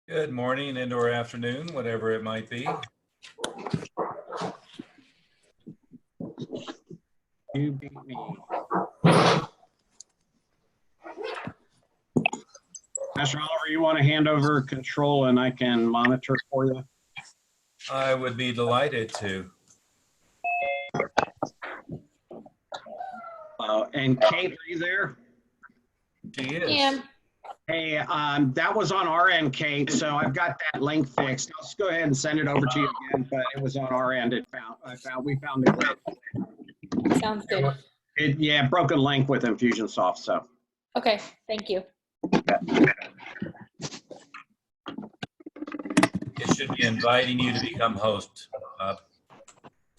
Good morning and or afternoon, whatever it might be. You beat me. Pastor Oliver, you want to hand over control and I can monitor for you? I would be delighted to. And Kate, are you there? She is. Yeah. Hey, that was on our end, Kate, so I've got that link fixed. I'll just go ahead and send it over to you again, but it was on our end. We found the glitch. Sounds good. Yeah, broken link with Infusionsoft, so. Okay, thank you. It should be inviting you to become host.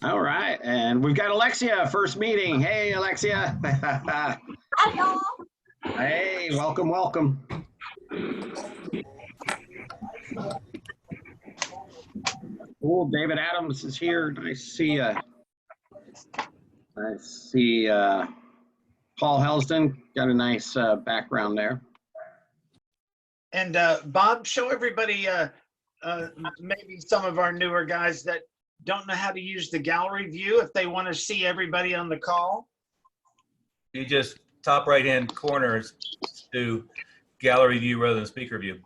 All right, and we've got Alexia, first meeting. Hey, Alexia. Hi, y'all. Hey, welcome, welcome. Cool, David Adams is here. Nice to see you. I see Paul Helston, got a nice background there. And Bob, show everybody maybe some of our newer guys that don't know how to use the gallery view if they want to see everybody on the call. You just top right hand corner to gallery view rather than speaker view.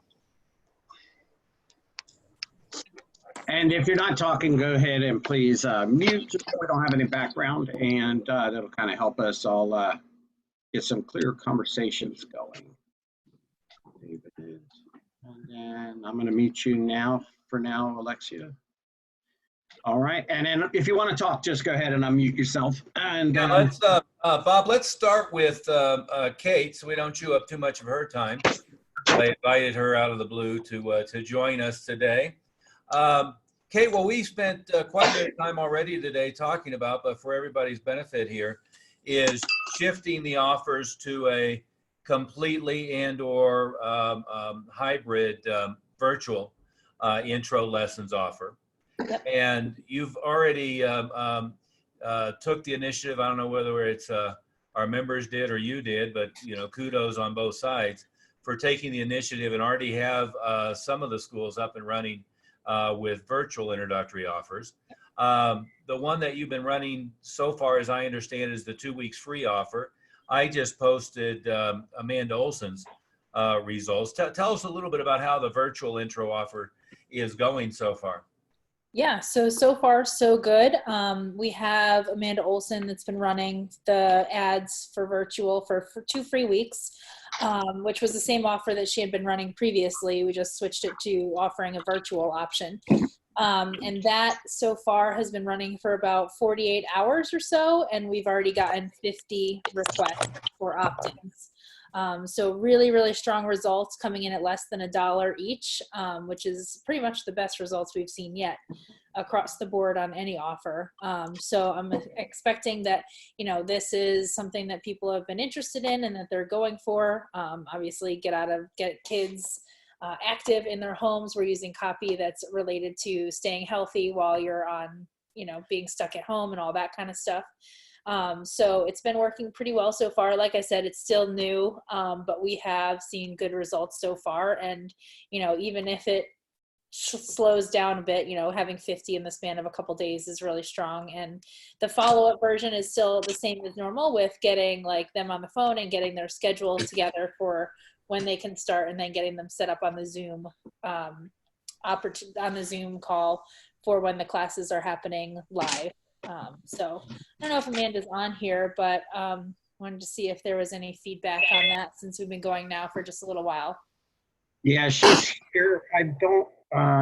And if you're not talking, go ahead and please mute just so we don't have any background, and that'll kind of help us all get some clear conversations going. David, and then I'm going to mute you now for now, Alexia. All right, and then if you want to talk, just go ahead and unmute yourself. And Yeah, let's Bob, let's start with Kate so we don't chew up too much of her time. I invited her out of the blue to join us today. Kate, well, we spent quite a bit of time already today talking about, but for everybody's benefit here, is shifting the offers to a completely and or hybrid virtual intro lessons offer. Yep. And you've already took the initiative. I don't know whether it's our members did or you did, but you know, kudos on both sides for taking the initiative and already have some of the schools up and running with virtual introductory offers. The one that you've been running so far, as I understand, is the 2 weeks free offer. I just posted Amanda Olson's results. Tell us a little bit about how the virtual intro offer is going so far. Yeah, so far so good. We have Amanda Olson that's been running the ads for virtual for 2 free weeks, which was the same offer that she had been running previously. We just switched it to offering a virtual option. And that so far has been running for about 48 hours or so, and we've already gotten 50 requests for opt-ins. So really, really strong results coming in at less than $1 each, which is pretty much the best results we've seen yet across the board on any offer. So I'm expecting that, you know, this is something that people have been interested in and that they're going for. Obviously get kids active in their homes. We're using copy that's related to staying healthy while you're on, you know, being stuck at home and all that kind of stuff. So it's been working pretty well so far. Like I said, it's still new, but we have seen good results so far. And, you know, even if it slows down a bit, you know, having 50 in the span of a couple days is really strong. And the follow-up version is still the same as normal, with getting like them on the phone and getting their schedule together for when they can start, and then getting them set up on the Zoom on the Zoom call for when the classes are happening live. So I don't know if Amanda's on here, but wanted to see if there was any feedback on that since we've been going now for just a little while. Yeah, she's here. I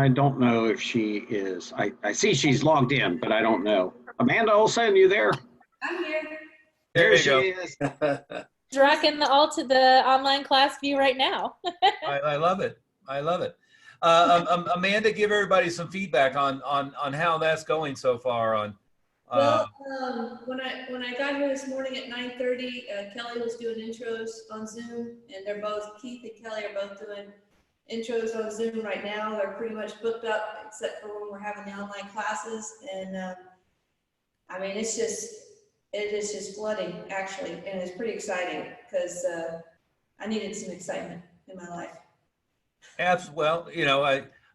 don't know if she is. I see she's logged in, but I don't know. Amanda Olson, you there? I'm here. There she you is. She's rocking the online class view right now. I love it. I love it. Amanda, give everybody some feedback on how that's going so far. Well, when I got here this morning at 9:30, Kelly was doing intros on Zoom, and Keith and Kelly are both doing intros on Zoom right now. They're pretty much booked up except for when we're having the online classes. And I mean, it is just flooding actually, and it's pretty exciting because I needed some excitement in my life. Well,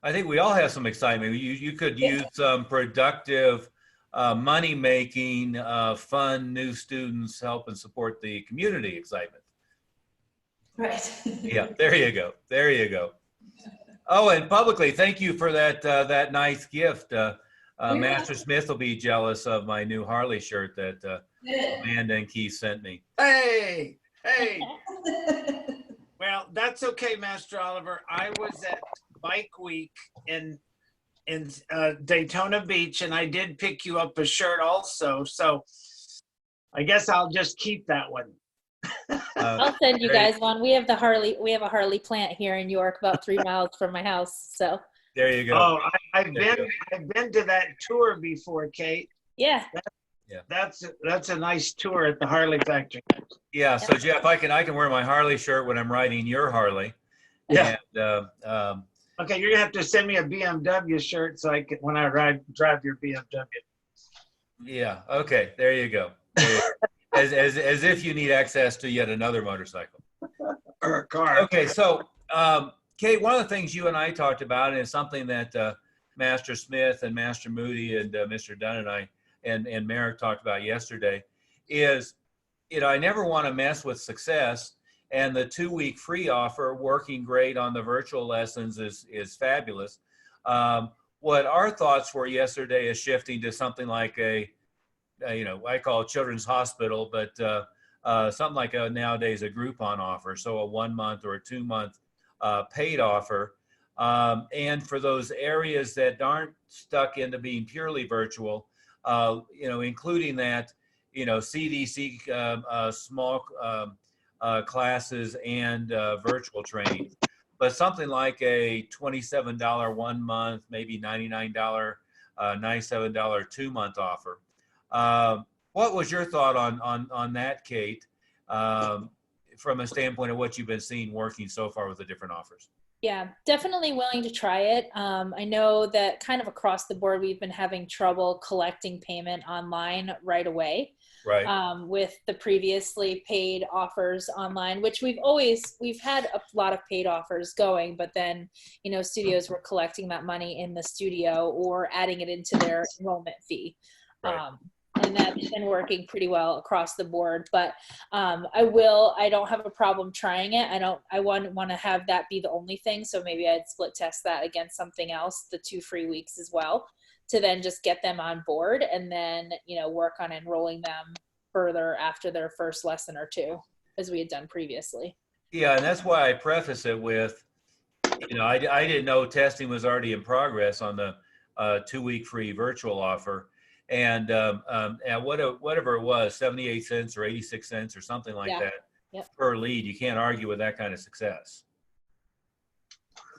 I think we all have some excitement. You could use some productive, money-making, fun new students help and support the community excitement. Right. Yeah, there you go. There you go. Oh, and publicly, thank you for that nice gift. Master Smith will be jealous of my new Harley shirt that Amanda and Keith sent me. Hey. Well, that's okay, Master Oliver. I was at Bike Week in Daytona Beach, and I did pick you up a shirt also. So I guess I'll just keep that one. I'll send you There guys one. We have a Harley plant here in York, about 3 miles from my house. So There you go. Oh, I've There been to that tour before, Kate. yeah, That's a nice tour at the Harley factory. Yeah. So Jeff, I can wear my Harley shirt when I'm riding your Harley. Yeah. And, Okay, you're gonna have to send me a BMW shirt so I can when I drive your BMW. yeah. Okay. There you go. There you go. As if you need access to yet another motorcycle. Or a car. Okay. So, Kate, one of the things you and I talked about, and it's something that Master Smith and Master Moody and Mr. Dunn and I and Merrick talked about yesterday, is I never want to mess with success. And the 2-week free offer, working great on the virtual lessons, is fabulous. What our thoughts were yesterday is shifting to something like I call it Children's Hospital, but something like nowadays a Groupon offer. So a 1 month or a 2 month paid offer. And for those areas that aren't stuck into being purely virtual, including that, CDC small classes and virtual training, but something like a $27 1 month, maybe $99, $97 2 month offer. What was your thought on that, Kate, from a standpoint of what you've been seeing working so far with the different offers? yeah, definitely willing to try it. I know that kind of across the board, we've been having trouble collecting payment online right away. Right. With the previously paid offers online, which we've had a lot of paid offers going, but then, studios were collecting that money in the studio or adding it into their enrollment fee. Right. And that's been working pretty well across the board, but I don't have a problem trying it. I want to have that be the only thing. So maybe I'd split test that against something else, the 2 free weeks as well, to then just get them on board and then, work on enrolling them further after their first lesson or 2, as we had done previously. Yeah, and that's why I preface it with, I didn't know testing was already in progress on the 2-week free virtual offer. And whatever it was, 78 cents or 86 cents or something like Yeah. that Yep. per lead. You can't argue with that kind of success.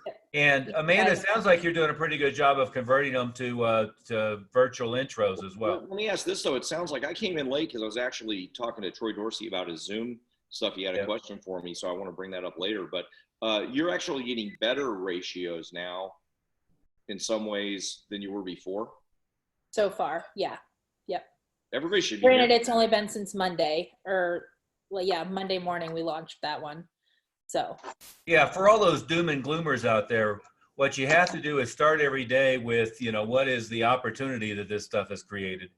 Yep. And Amanda, it sounds like you're doing a pretty good job of converting them to virtual intros as well. Let me ask this though. It sounds like I came in late because I was actually talking to Troy Dorsey about his Zoom stuff. He had a question for me, so I want to bring that up later. But you're actually getting better ratios now in some ways than you were before. So far, yeah. Yep. Everybody should be. Granted, it's only been since Monday, Monday morning we launched that one. So. Yeah, for all those doom and gloomers out there, what you have to do is start every day with, what is the opportunity that this stuff has created.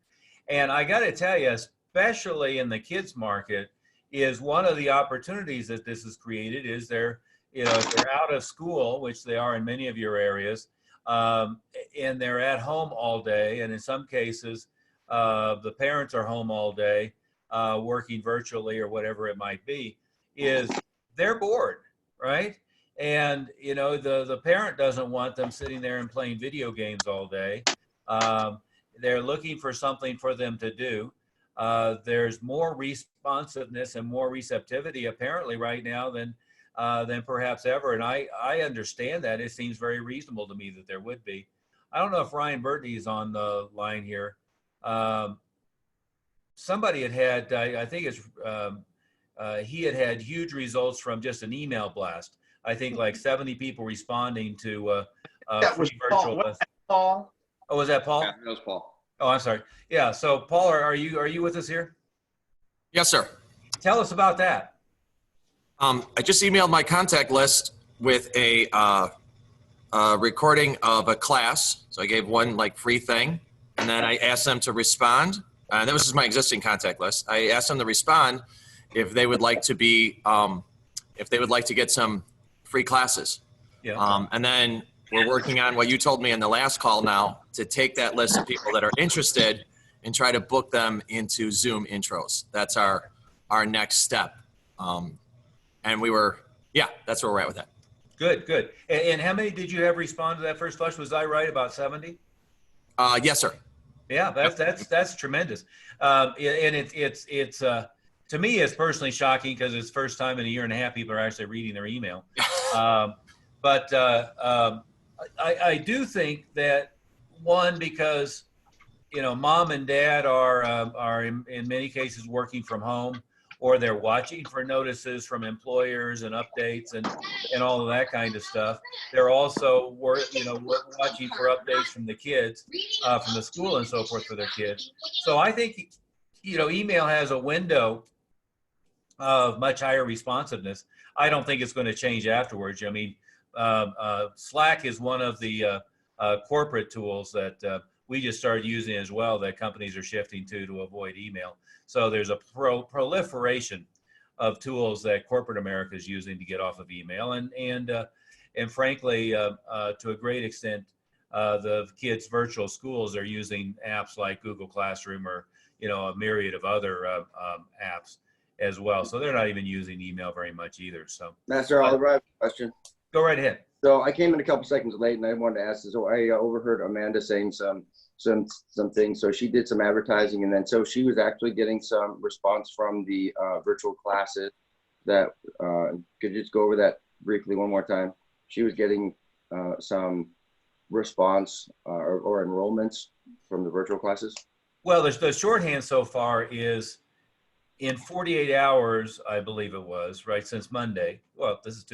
And I got to tell you, especially in the kids market, is one of the opportunities that this has created is if they're out of school, which they are in many of your areas, and they're at home all day, and in some cases, the parents are home all day, working virtually or whatever it might be, is they're bored, right? And, the parent doesn't want them sitting there and playing video games all day. They're looking for something for them to do. There's more responsiveness and more receptivity apparently right now than perhaps ever. And I understand that. It seems very reasonable to me that there would be. I don't know if Ryan Burtney is on the line here. Somebody had I think it's, he had huge results from just an email blast. I think like 70 people responding to That was free virtual Paul. lessons. Paul. Oh, was that Paul? Yeah, that was Paul. Oh, I'm sorry. Yeah. So Paul, are you with us here? Yes, sir. Tell us about that. I just emailed my contact list with a recording of a class. So I gave one like free thing, and then I asked them to respond. That was just my existing contact list. I asked them to respond if they would like to be, if they would like to get some free classes. Yeah. And then we're working on what you told me in the last call now to take that list of people that are interested and try to book them into Zoom intros. That's our next step. And that's where we're at with that. Good, good. And how many did you have respond to that first flush? Was I right, about 70? Yes, sir. Yeah, that's tremendous. And it's to me, it's personally shocking because it's the first time in a year and a half people are actually reading their email. But I do think that, one, because mom and dad are in many cases working from home, or they're watching for notices from employers and updates and all of that kind of stuff. They're also watching for updates from the kids, from the school and so forth for their kids. So I think email has a window of much higher responsiveness. I don't think it's going to change afterwards. I mean, Slack is one of the corporate tools that we just started using as well, that companies are shifting to avoid email. So there's a proliferation of tools that corporate America is using to get off of email, and frankly, to a great extent, the kids' virtual schools are using apps like Google Classroom or a myriad of other apps as well. So they're not even using email very much either. So, Master Oliver, I have a question. Go right ahead. So I came in a couple seconds late, and I wanted to ask this. So I overheard Amanda saying some things. So she did some advertising, and then so she was actually getting some response from the virtual classes. That could you just go over that briefly one more time? She was getting some response or enrollments from the virtual classes. Well, the shorthand so far is in 48 hours, I believe it was, right, since Monday. Well, this is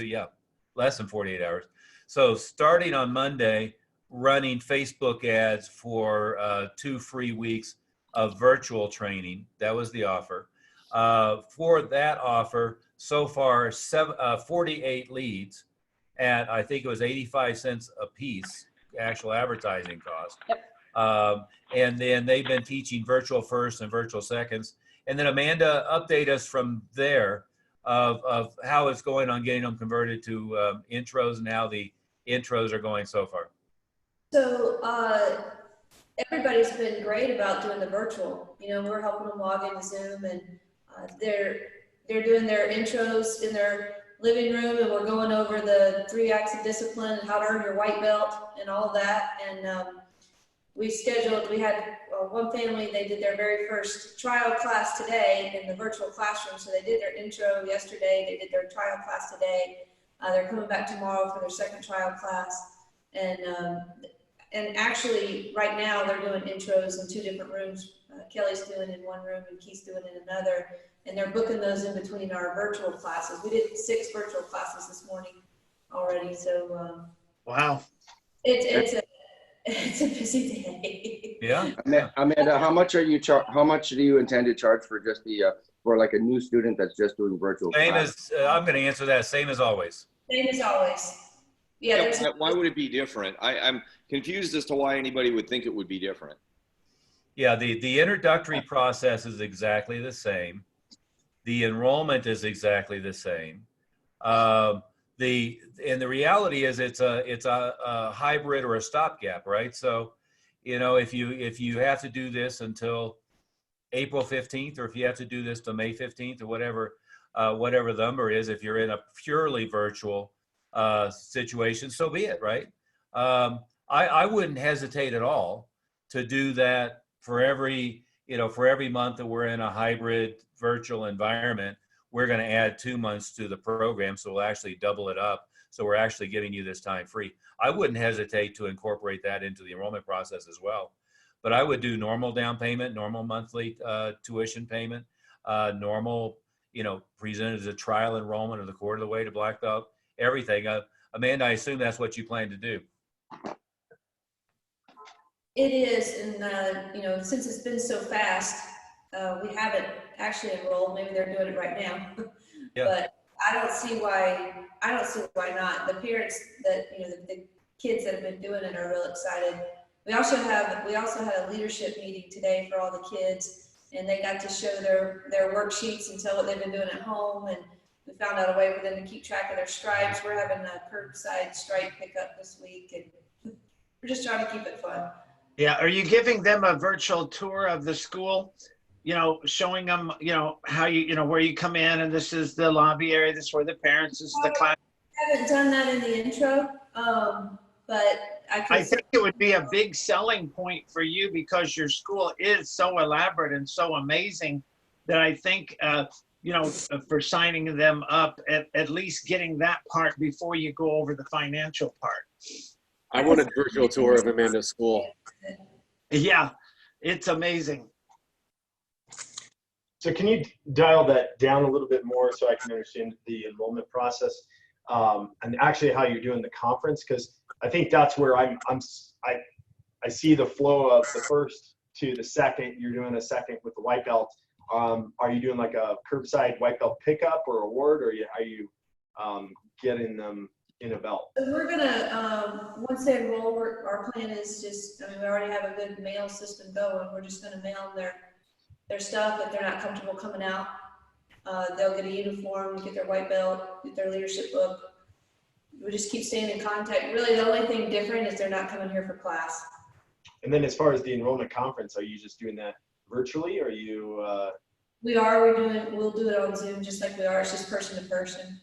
less than 48 hours. So starting on Monday, running Facebook ads for 2 free weeks of virtual training. That was the offer. For that offer, so far, 48 leads at, I think it was 85 cents a piece, actual advertising cost. Yep. And then they've been teaching virtual first and virtual seconds. And then Amanda, update us from there of how it's going on getting them converted to intros and how the intros are going so far. So everybody's been great about doing the virtual. We're helping them log into Zoom, and they're doing their intros in their living room, and we're going over the 3 acts of discipline and how to earn your white belt and all of that. And we had one family, they did their very first trial class today in the virtual classroom. So they did their intro yesterday, they did their trial class today. They're coming back tomorrow for their second trial class. And actually right now they're doing intros in 2 different rooms. Kelly's doing in one room and Keith's doing in another. And they're booking those in between our virtual classes. We did 6 virtual classes this morning already. So Wow. It's a busy day. Yeah. Amanda, how much do you intend to charge for just for like a new student that's just doing virtual Same class? as, I'm going to answer that, same as always. Same as always. Yeah. Yeah, why would it be different? I'm confused as to why anybody would think it would be different. Yeah, the introductory process is exactly the same. The enrollment is exactly the same. The reality is it's a hybrid or a stopgap, right? So, if you have to do this until April 15th, or if you have to do this till May 15th, or whatever the number is, if you're in a purely virtual situation, so be it, right? I wouldn't hesitate at all to do that for every month that we're in a hybrid virtual environment. We're going to add 2 months to the program, so we'll actually double it up. So we're actually giving you this time free. I wouldn't hesitate to incorporate that into the enrollment process as well. But I would do normal down payment, normal monthly tuition payment, normal, presented as a trial enrollment of the quarter of the way to Black Belt, everything. Amanda, I assume that's what you plan to do. It is, and since it's been so fast, we haven't actually enrolled. Maybe they're doing it right now. Yeah. But I don't see why I don't see why not. The parents that, the kids that have been doing it are real excited. We also had a leadership meeting today for all the kids, and they got to show their worksheets and tell what they've been doing at home, and we found out a way for them to keep track of their stripes. We're having a curbside stripe pickup this week, and we're just trying to keep it fun. Yeah, are you giving them a virtual tour of the school? Showing them, how where you come in, and this is the lobby area, this is where the parents, this is the class. I haven't done that in the intro, but I think it would be a big selling point for you because your school is so elaborate and so amazing that I think, for signing them up, at least getting that part before you go over the financial part. I want a virtual tour of Amanda's school. Yeah, it's amazing. So can you dial that down a little bit more so I can understand the enrollment process, and actually how you're doing the conference? Because I think that's where I see the flow of the first to the second. You're doing a second with the white belt. Are you doing like a curbside white belt pickup or award, or are you getting them in a belt? We're gonna, once they enroll, our plan is just, we already have a good mail system going. We're just gonna mail them their stuff. If they're not comfortable coming out, they'll get a uniform, get their white belt, get their leadership book. We just keep staying in contact. Really, the only thing different is they're not coming here for class. And then as far as the enrollment conference, are you just doing that virtually, or are you? We'll do it on Zoom just like we are. It's just person to person.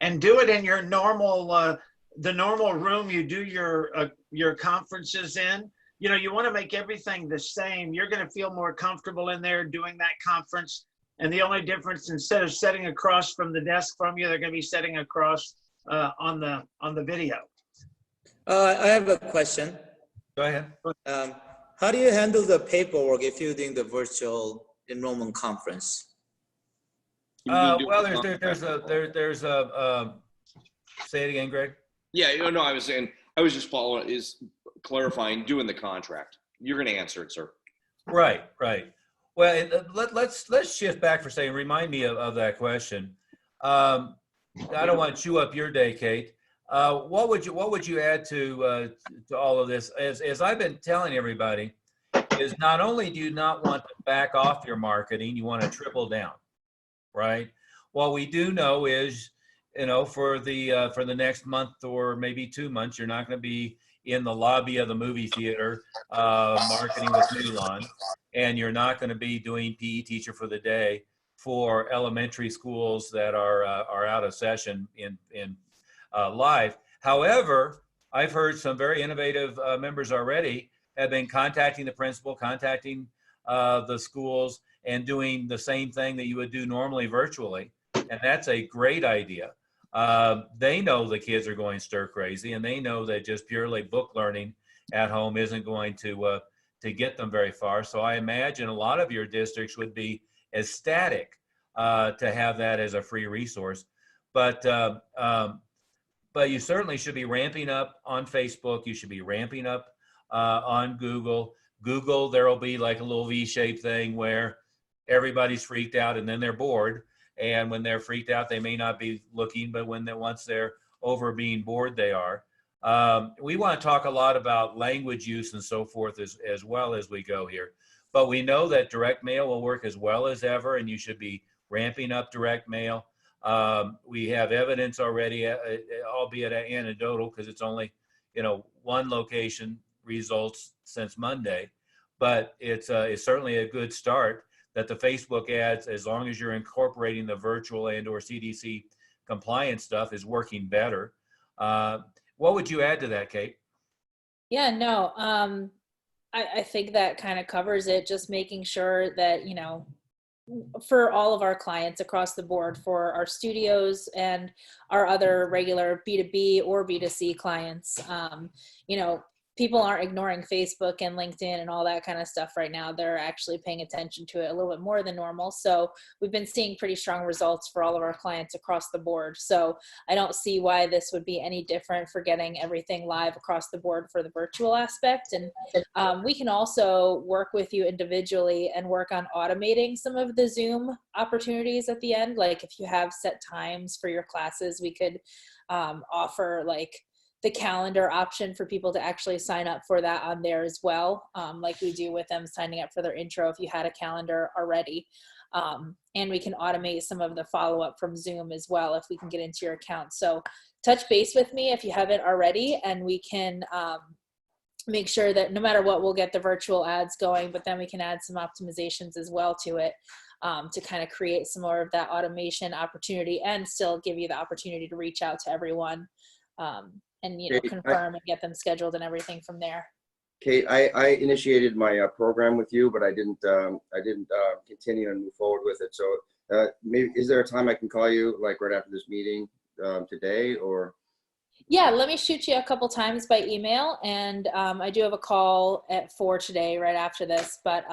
And do it in your normal, the normal room you do your conferences in. You want to make everything the same. You're going to feel more comfortable in there doing that conference. And the only difference, instead of sitting across from the desk from you, they're going to be sitting across on the video. I have a question. Go ahead. How do you handle the paperwork if you're doing the virtual enrollment conference? Well, there's a say it again, Greg. Yeah, no, I was just clarifying, doing the contract. You're going to answer it, sir. Right. Well, let's shift back for a second. Remind me of that question. I don't want to chew up your day, Kate. What would you add to all of this? As I've been telling everybody, is not only do you not want to back off your marketing, you want to triple down, right? What we do know is, for the next month or maybe 2 months, you're not going to be in the lobby of the movie theater marketing with Mulan, and you're not going to be doing PE teacher for the day for elementary schools that are out of session in live. However, I've heard some very innovative members already have been contacting the principal, contacting the schools, and doing the same thing that you would do normally virtually. And that's a great idea. They know the kids are going stir crazy, and they know that just purely book learning at home isn't going to get them very far. So I imagine a lot of your districts would be ecstatic to have that as a free resource. But you certainly should be ramping up on Facebook. You should be ramping up on Google. There will be like a little V-shaped thing where everybody's freaked out and then they're bored. And when they're freaked out, they may not be looking, but once they're over being bored, they are. We want to talk a lot about language use and so forth as well as we go here. But we know that direct mail will work as well as ever, and you should be ramping up direct mail. We have evidence already, albeit anecdotal, because it's only one location results since Monday, but it's certainly a good start that the Facebook ads, as long as you're incorporating the virtual and/or CDC compliance stuff, is working better. What would you add to that, Kate? Yeah, no, I think that kind of covers it. Just making sure that, for all of our clients across the board, for our studios and our other regular B2B or B2C clients, people aren't ignoring Facebook and LinkedIn and all that kind of stuff right now. They're actually paying attention to it a little bit more than normal. So we've been seeing pretty strong results for all of our clients across the board. So I don't see why this would be any different for getting everything live across the board for the virtual aspect. And we can also work with you individually and work on automating some of the Zoom opportunities at the end. Like if you have set times for your classes, we could offer like the calendar option for people to actually sign up for that on there as well, like we do with them signing up for their intro if you had a calendar already. And we can automate some of the follow-up from Zoom as well if we can get into your account. So touch base with me if you haven't already, and we can make sure that no matter what, we'll get the virtual ads going, but then we can add some optimizations as well to it to kind of create some more of that automation opportunity and still give you the opportunity to reach out to everyone. And confirm and get them scheduled and everything from there. Kate, I initiated my program with you, but I didn't continue and move forward with it. So maybe is there a time I can call you, like right after this meeting today, or? Yeah, let me shoot you a couple times by email, and I do have a call at 4 today, right after this. But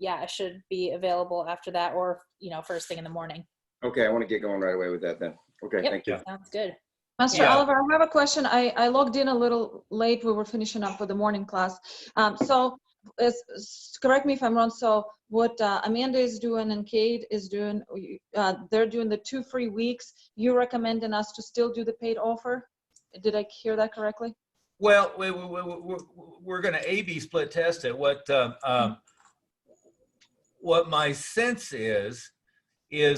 yeah, I should be available after that, or first thing in the morning. Okay, I want to get going right away with that then. Okay, Yep, thank you. sounds good. Master Yeah. Oliver, I have a question. I logged in a little late. We were finishing up for the morning class. So correct me if I'm wrong. So what Amanda is doing and Kate is doing, they're doing the 2 free weeks. You're recommending us to still do the paid offer? Did I hear that correctly? Well, we're going to A/B split test it. What my sense is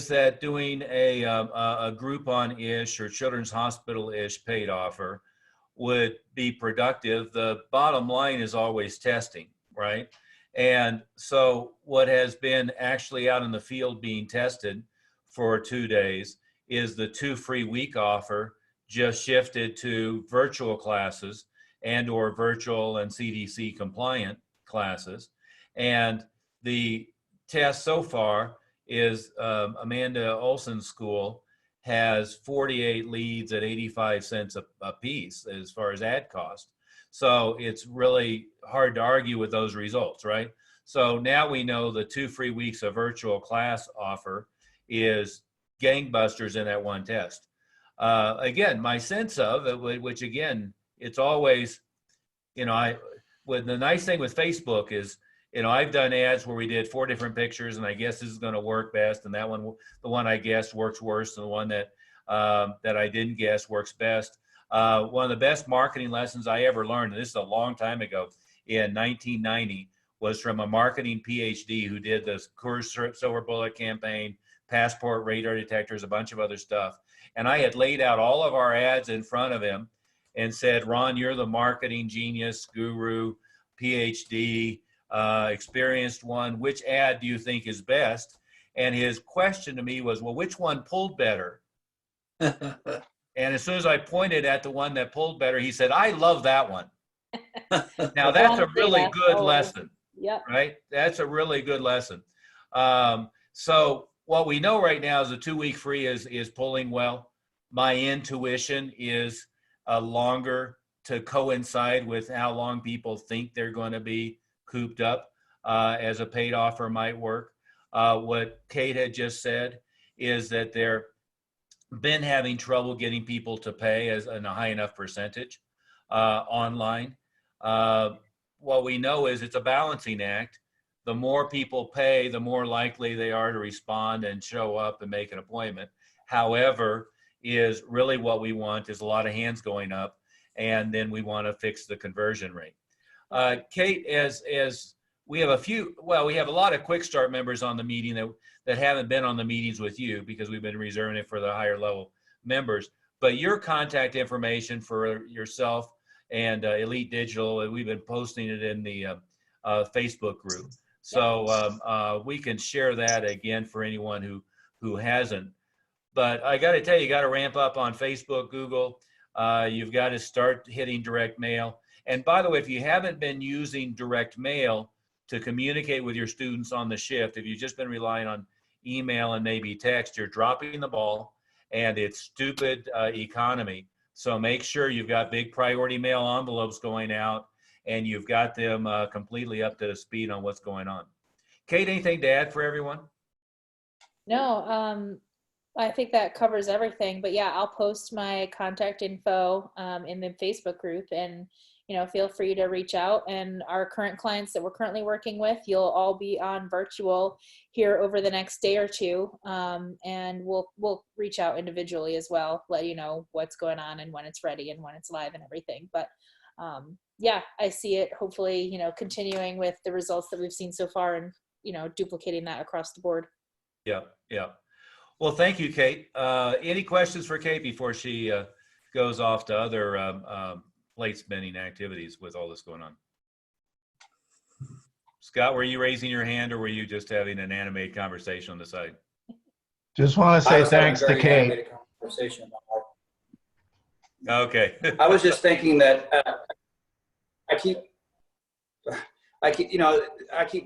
that doing a Groupon-ish or Children's Hospital-ish paid offer would be productive. The bottom line is always testing, right? And so what has been actually out in the field being tested for 2 days is the 2 free week offer just shifted to virtual classes and or virtual and CDC compliant classes. And the test so far is Amanda Olson's school has 48 leads at 85 cents a piece as far as ad cost. So it's really hard to argue with those results, right? So now we know the 2 free weeks of virtual class offer is gangbusters in that one test. Again, my sense of it, which again, it's always, the nice thing with Facebook is, I've done ads where we did 4 different pictures, and I guess this is going to work best, and that one, the one I guessed works worse than the one that I didn't guess works best. One of the best marketing lessons I ever learned, and this is a long time ago, in 1990, was from a marketing PhD who did the Coors Silver Bullet campaign, passport radar detectors, a bunch of other stuff. And I had laid out all of our ads in front of him and said, Ron, you're the marketing genius, guru, PhD, experienced one. Which ad do you think is best? And his question to me was, well, which one pulled better? And as soon as I pointed at the one that pulled better, he said, I love that one. Now that's a really good lesson. Yep. Right? That's a really good lesson. So what we know right now is the 2-week free is pulling well. My intuition is longer to coincide with how long people think they're going to be cooped up as a paid offer might work. What Kate had just said is that they're been having trouble getting people to pay in a high enough percentage online. What we know is it's a balancing act. The more people pay, the more likely they are to respond and show up and make an appointment. However, is really what we want is a lot of hands going up, and then we want to fix the conversion rate. Kate, as we have we have a lot of Quick Start members on the meeting that haven't been on the meetings with you because we've been reserving it for the higher level members. But your contact information for yourself and Elite Digital, we've been posting it in the Facebook group. So we can share that again for anyone who hasn't. But I got to tell you, you got to ramp up on Facebook, Google. You've got to start hitting direct mail. And by the way, if you haven't been using direct mail to communicate with your students on the shift, if you've just been relying on email and maybe text, you're dropping the ball, and it's stupid economy. So make sure you've got big priority mail envelopes going out, and you've got them completely up to speed on what's going on. Kate, anything to add for everyone? No, I think that covers everything. But yeah, I'll post my contact info in the Facebook group, and feel free to reach out. And our current clients that we're currently working with, you'll all be on virtual here over the next day or two, and we'll reach out individually as well, let you know what's going on and when it's ready and when it's live and everything. But yeah, I see it hopefully continuing with the results that we've seen so far, and duplicating that across the board. Yeah. Well, thank you, Kate. Any questions for Kate before she goes off to other plate spinning activities with all this going on? Scott, were you raising your hand, or were you just having an animated conversation on the side? Just want to say thanks to Kate. Okay. I was just thinking that I keep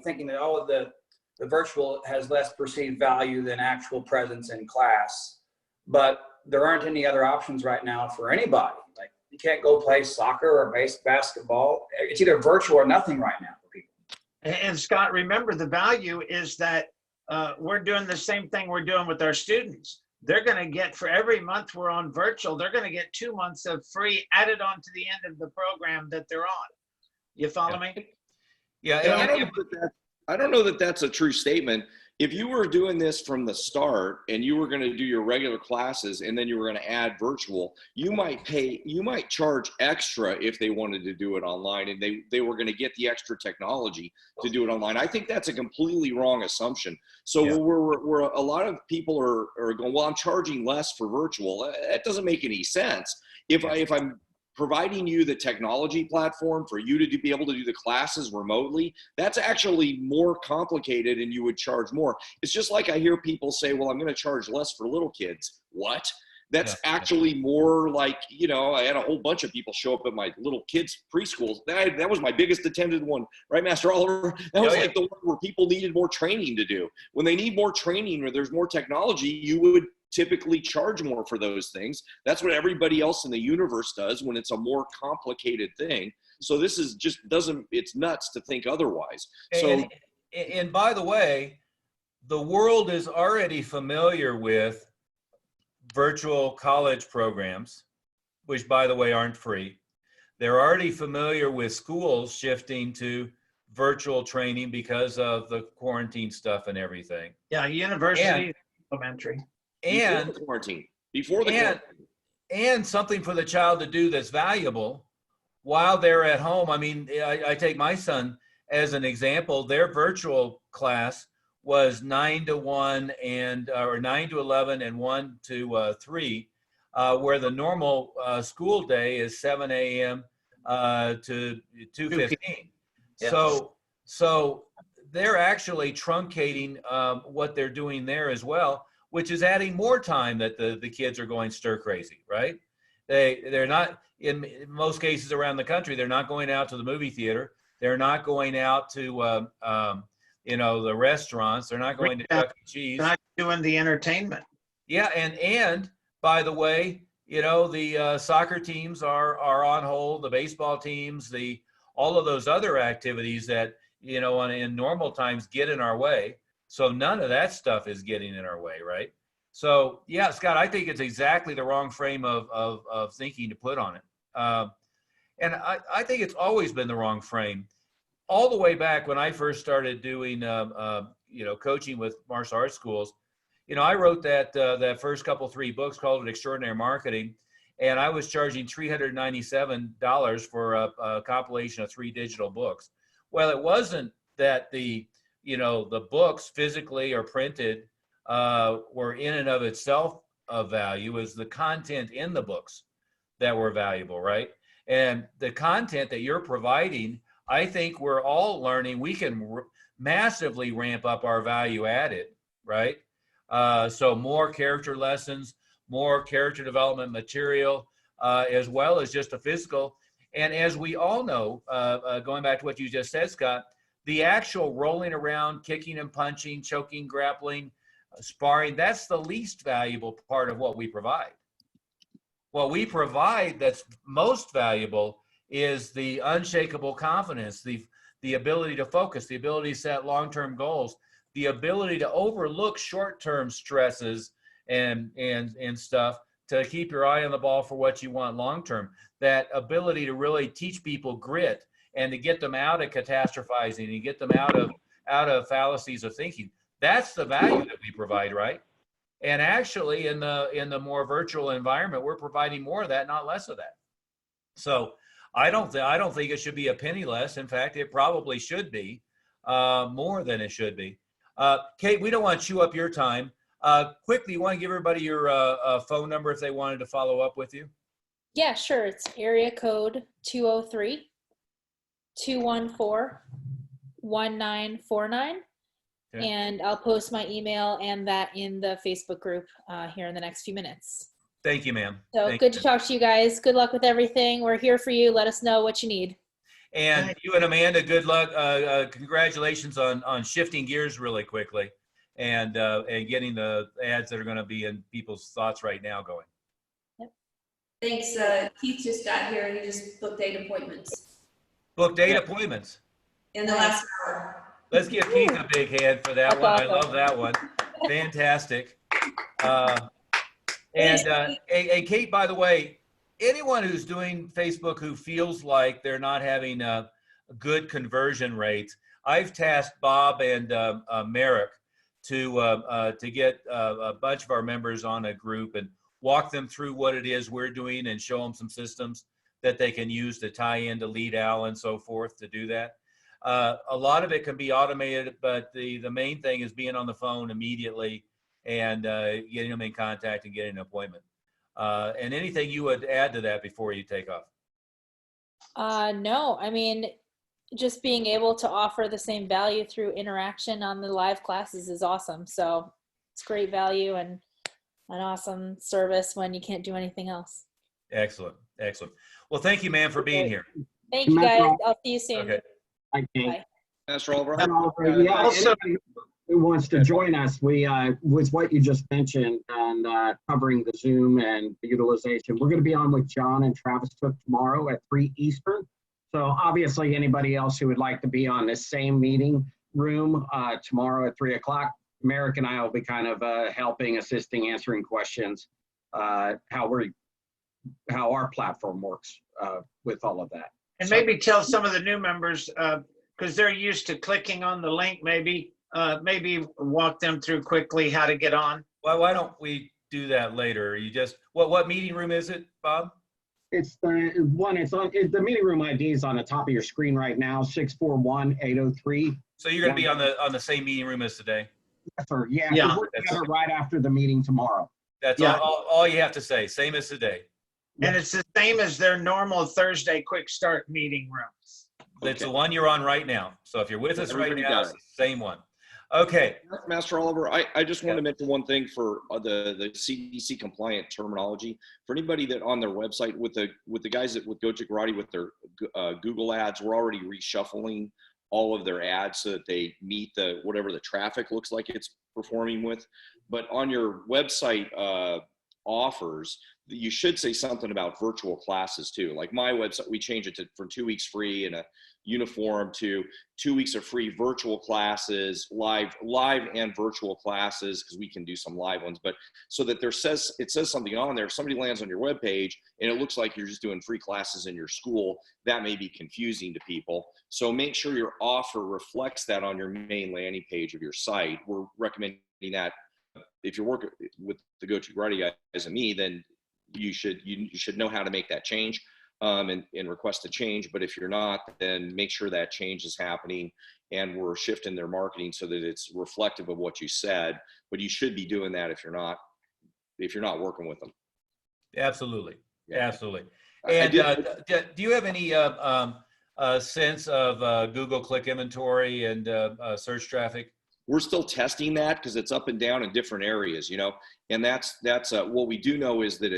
thinking that all of the virtual has less perceived value than actual presence in class, but there aren't any other options right now for anybody. Like, you can't go play soccer or basketball. It's either virtual or nothing right now for people. And Scott, remember, the value is that we're doing the same thing we're doing with our students. They're going to get, for every month we're on virtual, they're going to get 2 months of free added on to the end of the program that they're on. You follow me? Yeah. I don't know that that's a true statement. If you were doing this from the start and you were going to do your regular classes and then you were going to add virtual, you might charge extra if they wanted to do it online, and they were going to get the extra technology to do it online. I think that's a completely wrong assumption. So we're a lot of people are going, well, I'm charging less for virtual. That doesn't make any sense. If I'm providing you the technology platform for you to be able to do the classes remotely, that's actually more complicated and you would charge more. It's just like I hear people say, well, I'm going to charge less for little kids. What? That's actually more like, I had a whole bunch of people show up at my little kids' preschools. That was my biggest attended one, right, Master Oliver? That was like the one where people needed more training to do. When they need more training or there's more technology, you would typically charge more for those things. That's what everybody else in the universe does when it's a more complicated thing. So this is just it's nuts to think otherwise. And by the way, the world is already familiar with virtual college programs, which by the way aren't free. They're already familiar with schools shifting to virtual training because of the quarantine stuff and everything. Yeah, university, elementary. And before the quarantine. And something for the child to do that's valuable while they're at home. I mean, I take my son as an example. Their virtual class was 9 to 1 or 9 to 11 and 1 to 3, where the normal school day is 7 a.m. To 2:15. Yes. So they're actually truncating what they're doing there as well, which is adding more time that the kids are going stir crazy, right? They're not, in most cases around the country, they're not going out to the movie theater. They're not going out to the restaurants. They're not going to Chuck E. Cheese. Not doing the entertainment. Yeah, and by the way, the soccer teams are on hold. The baseball teams, all of those other activities that in normal times get in our way. So none of that stuff is getting in our way, right? So yeah, Scott, I think it's exactly the wrong frame of thinking to put on it. And I think it's always been the wrong frame. All the way back when I first started doing, coaching with martial arts schools, I wrote that first 3 books, called it Extraordinary Marketing, and I was charging $397 for a compilation of 3 digital books. Well, it wasn't that the books physically or printed were in and of itself of value. It was the content in the books that were valuable, right? And the content that you're providing, I think we're all learning we can massively ramp up our value added, right? So more character lessons, more character development material, as well as just a physical. And as we all know, going back to what you just said, Scott, the actual rolling around, kicking and punching, choking, grappling, sparring, that's the least valuable part of what we provide. What we provide that's most valuable is the unshakable confidence, the ability to focus, the ability to set long-term goals, the ability to overlook short-term stresses and stuff to keep your eye on the ball for what you want long-term. That ability to really teach people grit and to get them out of catastrophizing and get them out of fallacies of thinking. That's the value that we provide, right? And actually, in the more virtual environment, we're providing more of that, not less of that. So I don't think it should be a penny less. In fact, it probably should be more than it should be. Kate, we don't want to chew up your time. Quickly, you want to give everybody your phone number if they wanted to follow up with you? Yeah, sure. It's area code 203-214-1949. Okay. And I'll post my email and that in the Facebook group here in the next few minutes. Thank you, ma'am. So Thank good you. to talk to you guys. Good luck with everything. We're here for you. Let us know what you need. And you and Amanda, good luck. Congratulations on shifting gears really quickly and getting the ads that are going to be in people's thoughts right now going. Thanks. Keith just got here and he just booked 8 appointments Booked 8 appointments. in the last hour. Let's give Keith a big hand for that That's one. awesome. I love that one. Fantastic. And Kate, by the way, anyone who's doing Facebook who feels like they're not having a good conversion rates, I've tasked Bob and Merrick to get a bunch of our members on a group and walk them through what it is we're doing and show them some systems that they can use to tie into LeadAl and so forth to do that. A lot of it can be automated, but the main thing is being on the phone immediately and getting them in contact and getting an appointment. And anything you would add to that before you take off? No, I mean, just being able to offer the same value through interaction on the live classes is awesome. So it's great value and an awesome service when you can't do anything else. Excellent. Excellent. Well, thank you, ma'am, for being here. Thank you guys. I'll see you soon. Okay. Bye. Master Oliver. Yeah, Also- anybody who wants to join us, we, with what you just mentioned and covering the Zoom and the utilization, we're going to be on with John and Travis Cook tomorrow at 3 Eastern. So obviously anybody else who would like to be on this same meeting room tomorrow at 3 o'clock, Merrick and I will be kind of helping, assisting, answering questions, how our platform works with all of that. And maybe tell some of the new members, because they're used to clicking on the link, maybe walk them through quickly how to get on. Well, why don't we do that later? You just, what meeting room is it, Bob? It's the one, the meeting room ID is on the top of your screen right now, 641-803. So you're going to be on the same meeting room as today? Yes, sir. Yeah, Yeah. we're together right after the meeting tomorrow. That's Yeah. all you have to say. Same as today. And it's the same as their normal Thursday quick start meeting rooms. It's the one you're on right now. So if you're with us right Everybody now, got it's the same one. Okay. Master Oliver, I just want to mention one thing for the CDC compliant terminology. For anybody that on their website with the guys that with Goji Karate with their Google ads, we're already reshuffling all of their ads so that they meet whatever the traffic looks like it's performing with. But on your website offers, you should say something about virtual classes too. Like my website, we changed it from 2 weeks free and a uniform to 2 weeks of free virtual classes, live and virtual classes, because we can do some live ones. But so that it says something on there. If somebody lands on your webpage and it looks like you're just doing free classes in your school, that may be confusing to people. So make sure your offer reflects that on your main landing page of your site. We're recommending that if you're working with the Go-To Karate guys and me, then you should know how to make that change and request a change. But if you're not, then make sure that change is happening and we're shifting their marketing so that it's reflective of what you said. But you should be doing that if you're not working with them. Absolutely. Yeah. Absolutely. And do you have any sense of Google Click Inventory and search traffic? We're still testing that because it's up and down in different areas, and that's what we do know is that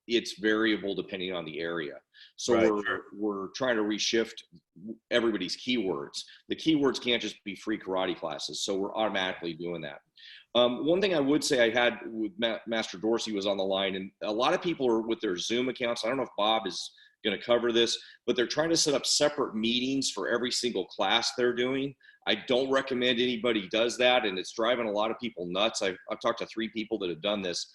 it's variable depending on the area. So Right, we're trying to reshift everybody's keywords. The keywords can't just be free karate classes. So we're automatically doing that. One thing I would say I had with Master Dorsey was on the line, and a lot of people are with their Zoom accounts. I don't know if Bob is going to cover this, but they're trying to set up separate meetings for every single class they're doing. I don't recommend anybody does that, and it's driving a lot of people nuts. I've talked to 3 people that have done this.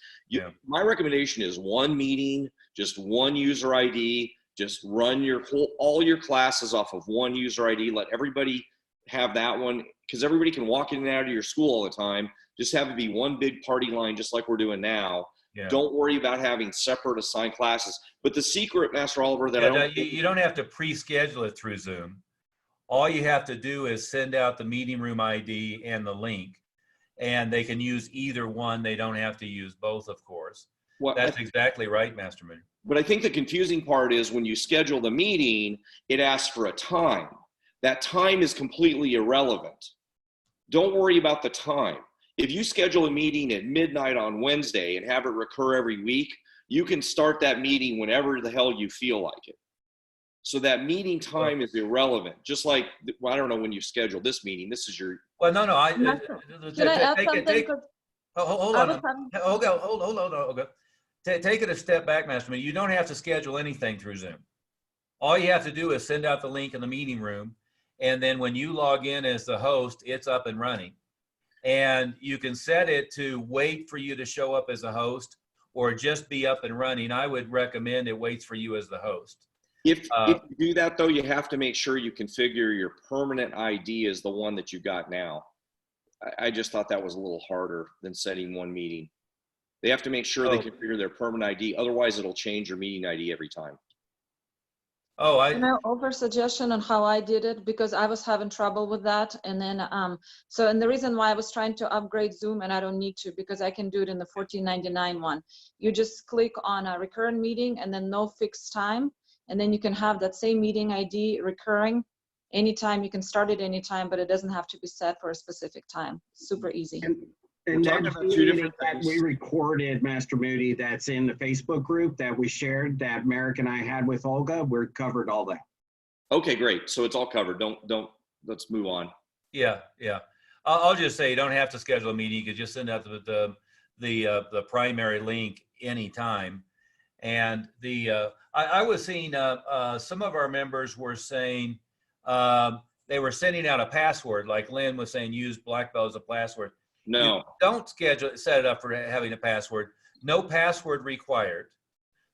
My recommendation is one meeting, just one user ID, just run all your classes off of one user ID. Let everybody have that one, because everybody can walk in and out of your school all the time. Just have it be one big party line, just like we're doing now. Yeah. Don't worry about having separate assigned classes. But the secret, Master Oliver, that you don't have to pre-schedule it through Zoom. All you have to do is send out the meeting room ID and the link, and they can use either one. They don't have to use both, of course. Well, that's exactly right, Master Moody. But I think the confusing part is when you schedule the meeting, it asks for a time. That time is completely irrelevant. Don't worry about the time. If you schedule a meeting at midnight on Wednesday and have it recur every week, you can start that meeting whenever the hell you feel like it. So that meeting time is irrelevant. Just like, well, I don't know when you schedule this meeting. This is your. Well, no. Can I add something? Hold on. Take it a step back, Master Moody. You don't have to schedule anything through Zoom. All you have to do is send out the link in the meeting room, and then when you log in as the host, it's up and running. And you can set it to wait for you to show up as a host or just be up and running. I would recommend it waits for you as the host. If you do that, though, you have to make sure you configure your permanent ID as the one that you got now. I just thought that was a little harder than setting one meeting. They have to make sure they configure their permanent ID. Otherwise, it'll change your meeting ID every time. Can I offer a suggestion on how I did it, because I was having trouble with that. And then, and the reason why I was trying to upgrade Zoom, and I don't need to, because I can do it in the $14.99 one. You just click on a recurrent meeting and then no fixed time. And then you can have that same meeting ID recurring anytime. You can start it anytime, but it doesn't have to be set for a specific time. Super easy. And that meeting that we recorded, Master Moody, that's in the Facebook group that we shared, that Merrick and I had with Olga, we're covered all that. Okay, great. So it's all covered. Let's move on. Yeah. I'll just say you don't have to schedule a meeting. You could just send out the primary link anytime. And I was seeing some of our members were saying they were sending out a password, like Lynn was saying, use Black Belt as a password. No. You don't set it up for having a password. No password required.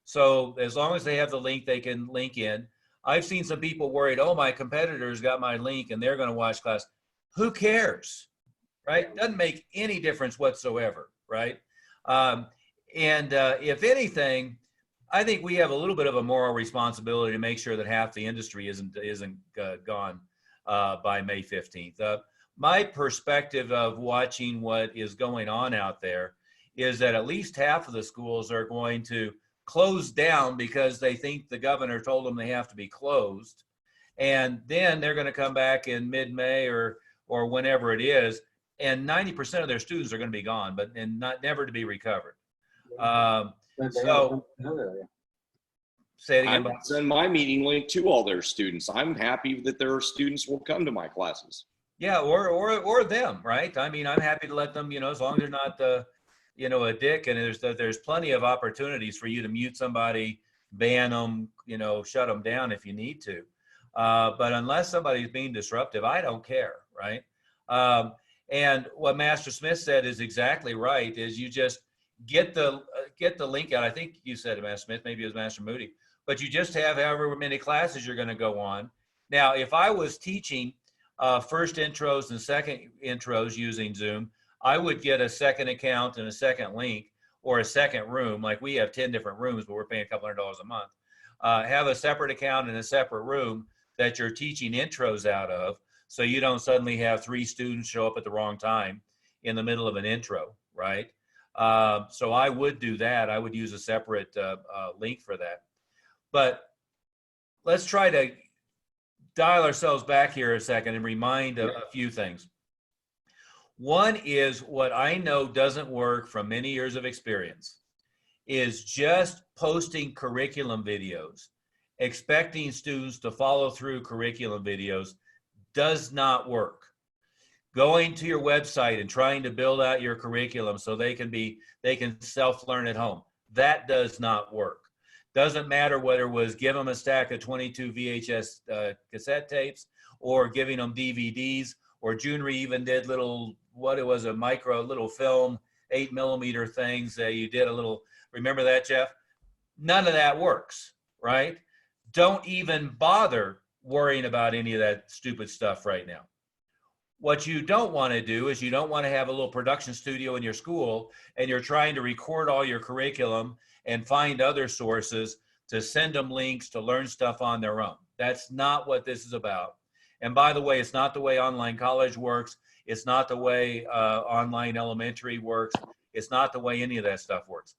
So as long as they have the link, they can link in. I've seen some people worried, oh, my competitors got my link and they're going to watch class. Who cares, right? Doesn't make any difference whatsoever, right? If anything, I think we have a little bit of a moral responsibility to make sure that half the industry isn't gone by May 15th. My perspective of watching what is going on out there is that at least half of the schools are going to close down because they think the governor told them they have to be closed. And then they're going to come back in mid-May or whenever it is, and 90% of their students are going to be gone, never to be recovered. Say it again. I send my meeting link to all their students. I'm happy that their students will come to my classes. Yeah, or them, right? I mean, I'm happy to let them, as long as they're not, a dick. And there's plenty of opportunities for you to mute somebody, ban them, shut them down if you need to. But unless somebody's being disruptive, I don't care, right? And what Master Smith said is exactly right. Is you just get the link out. I think you said it, Master Smith. Maybe it was Master Moody. But you just have however many classes you're going to go on. Now, if I was teaching first intros and second intros using Zoom, I would get a second account and a second link or a second room. Like we have 10 different rooms, but we're paying a couple $100 a month. Have a separate account and a separate room that you're teaching intros out of, so you don't suddenly have 3 students show up at the wrong time in the middle of an intro, right? So I would do that. I would use a separate link for that. But let's try to dial ourselves back here a second and remind a few things. One is what I know doesn't work from many years of experience is just posting curriculum videos expecting students to follow through curriculum videos does not work. Going to your website and trying to build out your curriculum so they can self-learn at home, that does not work. Doesn't matter whether it was give them a stack of 22 VHS cassette tapes or giving them DVDs, or Junri even did little, what it was, a micro little film, 8mm things that you did a little, remember that, Jeff? None of that works, right? Don't even bother worrying about any of that stupid stuff right now. What you don't want to do is you don't want to have a little production studio in your school and you're trying to record all your curriculum and find other sources to send them links to learn stuff on their own. That's not what this is about. And by the way, it's not the way online college works. It's not the way online elementary works. It's not the way any of that stuff works.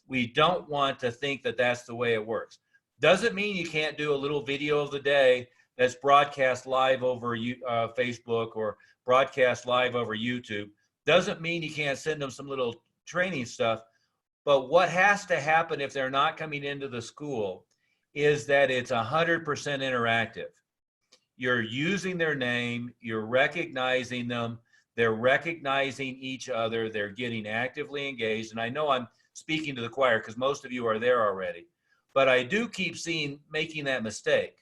We don't want to think that that's the way it works. Doesn't mean you can't do a little video of the day that's broadcast live over Facebook or broadcast live over YouTube. Doesn't mean you can't send them some little training stuff. But what has to happen if they're not coming into the school is that it's 100% interactive. You're using their name, you're recognizing them, they're recognizing each other, they're getting actively engaged. And I know I'm speaking to the choir because most of you are there already, but I do keep making that mistake.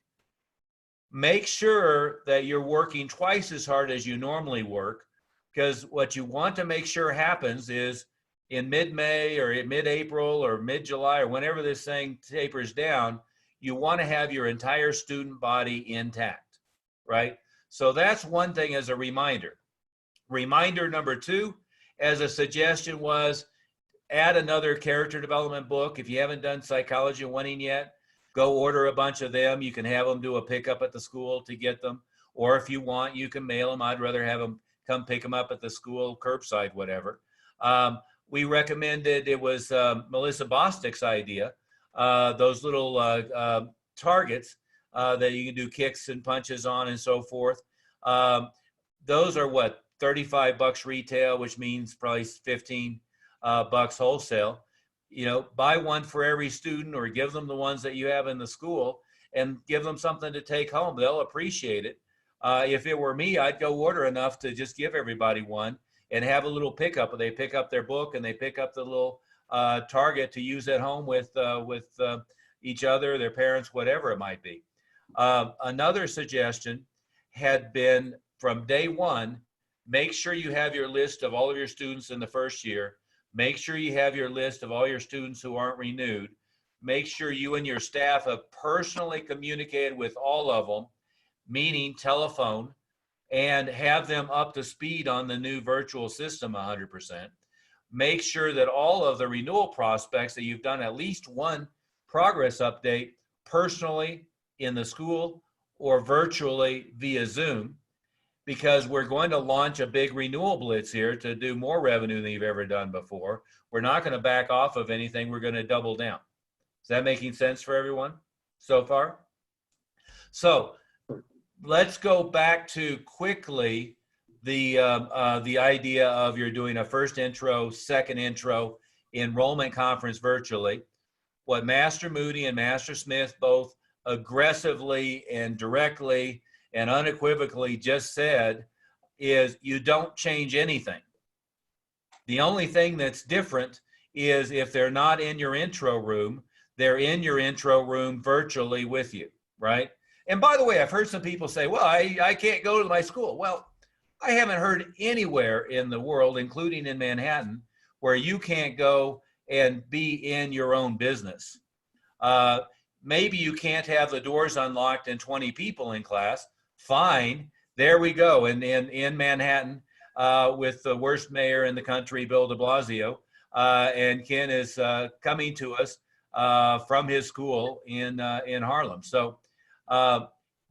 Make sure that you're working twice as hard as you normally work, because what you want to make sure happens is in mid-May or in mid-April or mid-July or whenever this thing tapers down, you want to have your entire student body intact, right? So that's one thing as a reminder. Reminder number two, as a suggestion, was add another character development book. If you haven't done Psychology of Winning yet, go order a bunch of them. You can have them do a pickup at the school to get them. Or if you want, you can mail them. I'd rather have them come pick them up at the school, curbside, whatever. We recommended, it was Melissa Bostic's idea, those little targets that you can do kicks and punches on and so forth. Those are what, $35 retail, which means probably 15 bucks wholesale. You know, buy one for every student or give them the ones that you have in the school and give them something to take home. They'll appreciate it. If it were me, I'd go order enough to just give everybody one and have a little pickup. They pick up their book and they pick up the little target to use at home with each other, their parents, whatever it might be. Another suggestion had been from day one, make sure you have your list of all of your students in the first year. Make sure you have your list of all your students who aren't renewed. Make sure you and your staff have personally communicated with all of them, meaning telephone, and have them up to speed on the new virtual system 100%. Make sure that all of the renewal prospects that you've done at least one progress update personally in the school or virtually via Zoom, because we're going to launch a big renewal blitz here to do more revenue than you've ever done before. We're not going to back off of anything. We're going to double down. Is that making sense for everyone so far? So let's go back to quickly the idea of you're doing a first intro, second intro enrollment conference virtually. What Master Moody and Master Smith both aggressively and directly and unequivocally just said is you don't change anything. The only thing that's different is if they're not in your intro room, they're in your intro room virtually with you, right? And by the way, I've heard some people say, well, I can't go to my school. Well, I haven't heard anywhere in the world, including in Manhattan, where you can't go and be in your own business. Maybe you can't have the doors unlocked and 20 people in class. Fine, there we go. And in Manhattan, with the worst mayor in the country, Bill de Blasio, and Ken is coming to us from his school in Harlem. So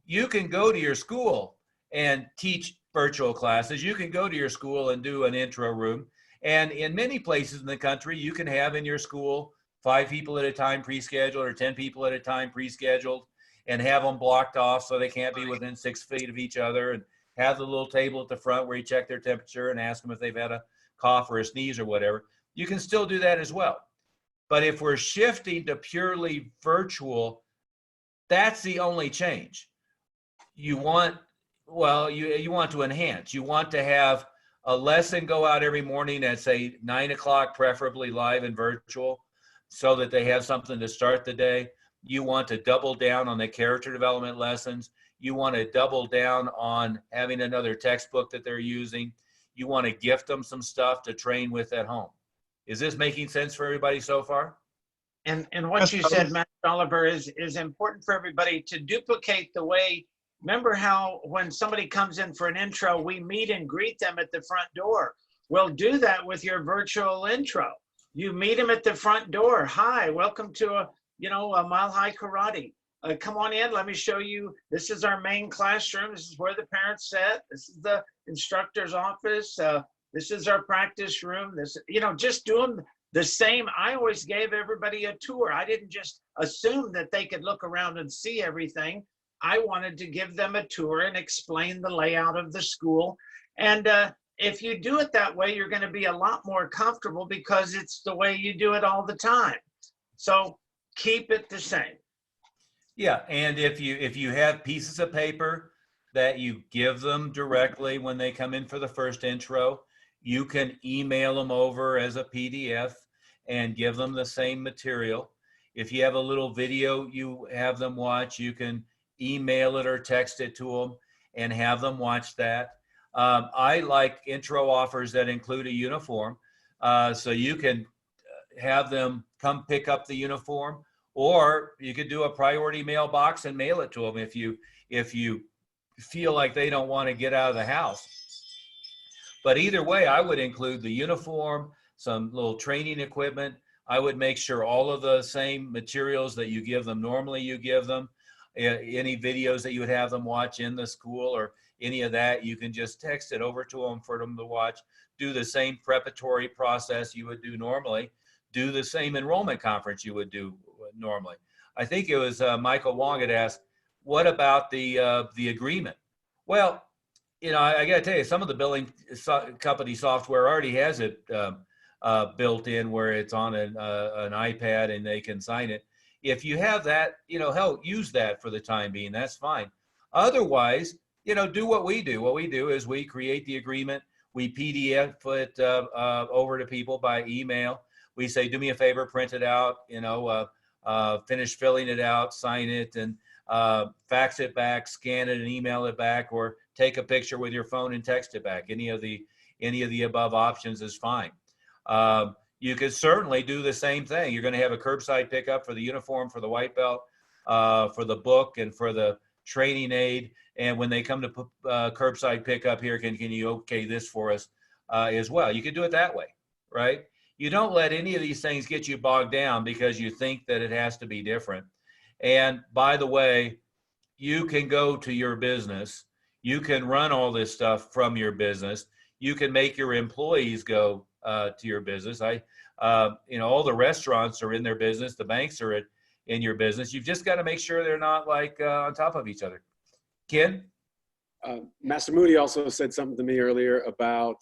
you can go to your school and teach virtual classes. You can go to your school and do an intro room. And in many places in the country, you can have in your school 5 people at a time pre-scheduled or 10 people at a time pre-scheduled, and have them blocked off so they can't be within 6 feet of each other, and have the little table at the front where you check their temperature and ask them if they've had a cough or a sneeze or whatever. You can still do that as well. But if we're shifting to purely virtual, That's the only change. You want, well, you want to enhance. You want to have a lesson go out every morning at, say, 9 o'clock, preferably live and virtual, so that they have something to start the day. You want to double down on the character development lessons. You want to double down on having another textbook that they're using. You want to gift them some stuff to train with at home. Is this making sense for everybody so far? And what you said, Matt Oliver, is important for everybody to duplicate the way. Remember how when somebody comes in for an intro, we meet and greet them at the front door. Well, do that with your virtual intro. You meet them at the front door. Hi, welcome to a Mile High Karate. Come on in. Let me show you. This is our main classroom. This is where the parents sit. This is the instructor's office. This is our practice room. This, just doing the same. I always gave everybody a tour. I didn't just assume that they could look around and see everything. I wanted to give them a tour and explain the layout of the school. And if you do it that way, you're going to be a lot more comfortable because it's the way you do it all the time. So keep it the same. Yeah, and if you have pieces of paper that you give them directly when they come in for the first intro, you can email them over as a PDF and give them the same material. If you have a little video you have them watch, you can email it or text it to them and have them watch that. I like intro offers that include a uniform, so you can have them come pick up the uniform, or you could do a priority mailbox and mail it to them if you feel like they don't want to get out of the house. But either way, I would include the uniform, some little training equipment. I would make sure all of the same materials that you give them normally you give them. Any videos that you would have them watch in the school or any of that, you can just text it over to them for them to watch. Do the same preparatory process you would do normally. Do the same enrollment conference you would do normally. I think it was Michael Wong had asked, what about the agreement? Well, I got to tell you, some of the billing company software already has it built in where it's on an iPad and they can sign it. If you have that, hell, use that for the time being. That's fine. Otherwise, do what we do. What we do is we create the agreement. We PDF it over to people by email. We say, do me a favor, print it out, finish filling it out, sign it, and fax it back, scan it and email it back, or take a picture with your phone and text it back. Any of the above options is fine. You could certainly do the same thing. You're going to have a curbside pickup for the uniform, for the white belt, for the book, and for the training aid. And when they come to curbside pickup here, can you okay this for us as well? You could do it that way, right? You don't let any of these things get you bogged down because you think that it has to be different. And by the way, you can go to your business. You can run all this stuff from your business. You can make your employees go to your business. All the restaurants are in their business. The banks are in your business. You've just got to make sure they're not on top of each other. Ken? Master Moody also said something to me earlier about,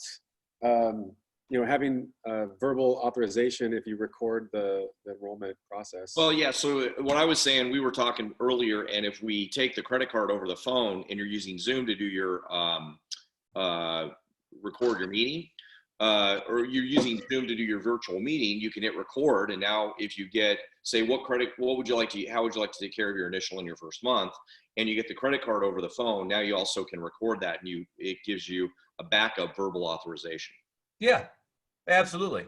having verbal authorization if you record the enrollment process. Well, yeah. So what I was saying, we were talking earlier, and if we take the credit card over the phone and you're using Zoom to do your record your meeting, or you're using Zoom to do your virtual meeting, you can hit record. And now if you get, say, how would you like to take care of your initial in your first month? And you get the credit card over the phone. Now you also can record that, and it gives you a backup verbal authorization. Yeah, absolutely.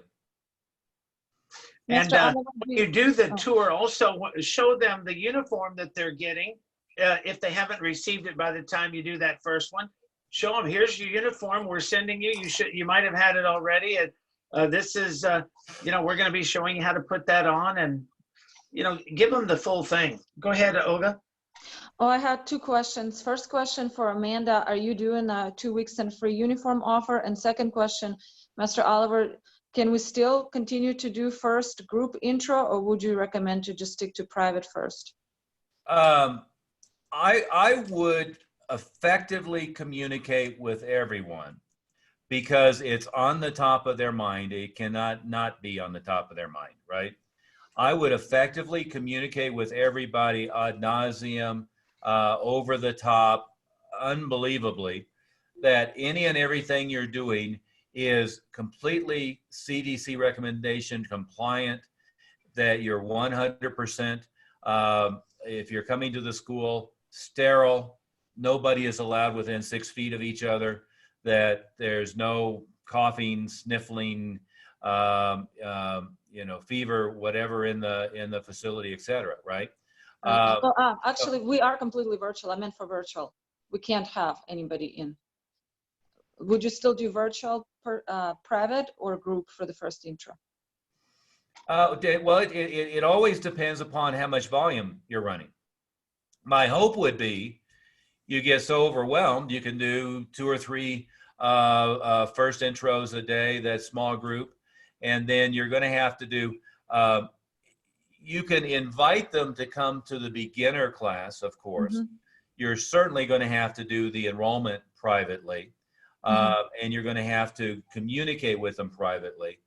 And when you do the tour, also show them the uniform that they're getting. If they haven't received it by the time you do that first one, show them, here's your uniform we're sending you. You might have had it already. This is, we're going to be showing you how to put that on, and, give them the full thing. Go ahead, Olga. Oh, I had two questions. First question for Amanda, are you doing a 2 weeks and free uniform offer? And second question, Master Oliver, can we still continue to do first group intro, or would you recommend to just stick to private first? I would effectively communicate with everyone because it's on the top of their mind. It cannot not be on the top of their mind, right? I would effectively communicate with everybody ad nauseum, over the top, unbelievably, that any and everything you're doing is completely CDC recommendation compliant, that you're 100%, if you're coming to the school, sterile, nobody is allowed within 6 feet of each other, that there's no coughing, sniffling, fever, whatever in the facility, et cetera, right? Actually, we are completely virtual. I meant for virtual. We can't have anybody in. Would you still do virtual, private, or group for the first intro? Well, it always depends upon how much volume you're running. My hope would be you get so overwhelmed, you can do 2 or 3 first intros a day, that small group, and then you're going to have to do, you can invite them to come to the beginner class, of course. Mm-hmm. You're certainly going to have to do the enrollment privately, and you're going to have to communicate with them privately.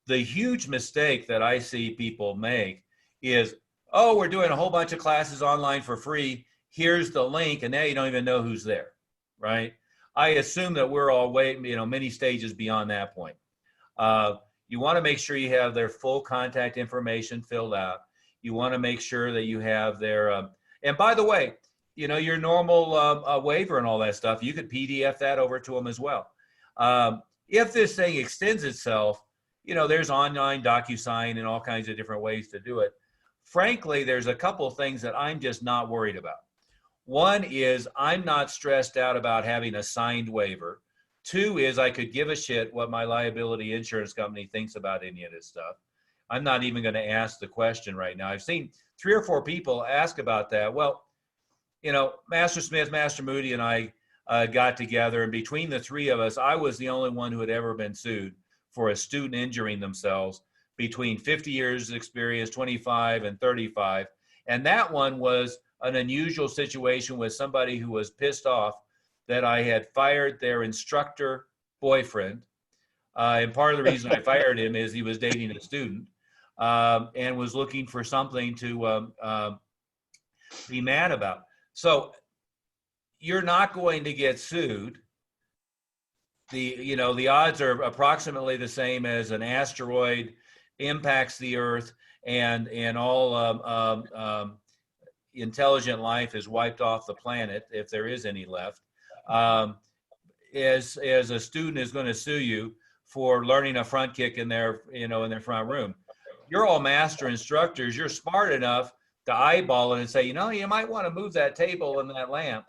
The huge mistake that I see people make is, oh, we're doing a whole bunch of classes online for free. Here's the link, and now you don't even know who's there, right? I assume that we're all many stages beyond that point. You want to make sure you have their full contact information filled out. You want to make sure that you have their, and by the way, your normal waiver and all that stuff, you could PDF that over to them as well. If this thing extends itself, there's online DocuSign and all kinds of different ways to do it. Frankly, there's a couple of things that I'm just not worried about. One is I'm not stressed out about having a signed waiver. 2 is I could give a shit what my liability insurance company thinks about any of this stuff. I'm not even going to ask the question right now. I've seen 3 or 4 people ask about that. Well, Master Smith, Master Moody, and I got together, and between the 3 of us, I was the only one who had ever been sued for a student injuring themselves between 50 years experience, 25 and 35. And that one was an unusual situation with somebody who was pissed off that I had fired their instructor boyfriend. And part of the reason I fired him is he was dating a student, and was looking for something to be mad about. So you're not going to get sued. The odds are approximately the same as an asteroid impacts the Earth and all intelligent life is wiped off the planet, if there is any left. As a student is going to sue you for learning a front kick in their front room. You're all master instructors. You're smart enough to eyeball it and say, you might want to move that table and that lamp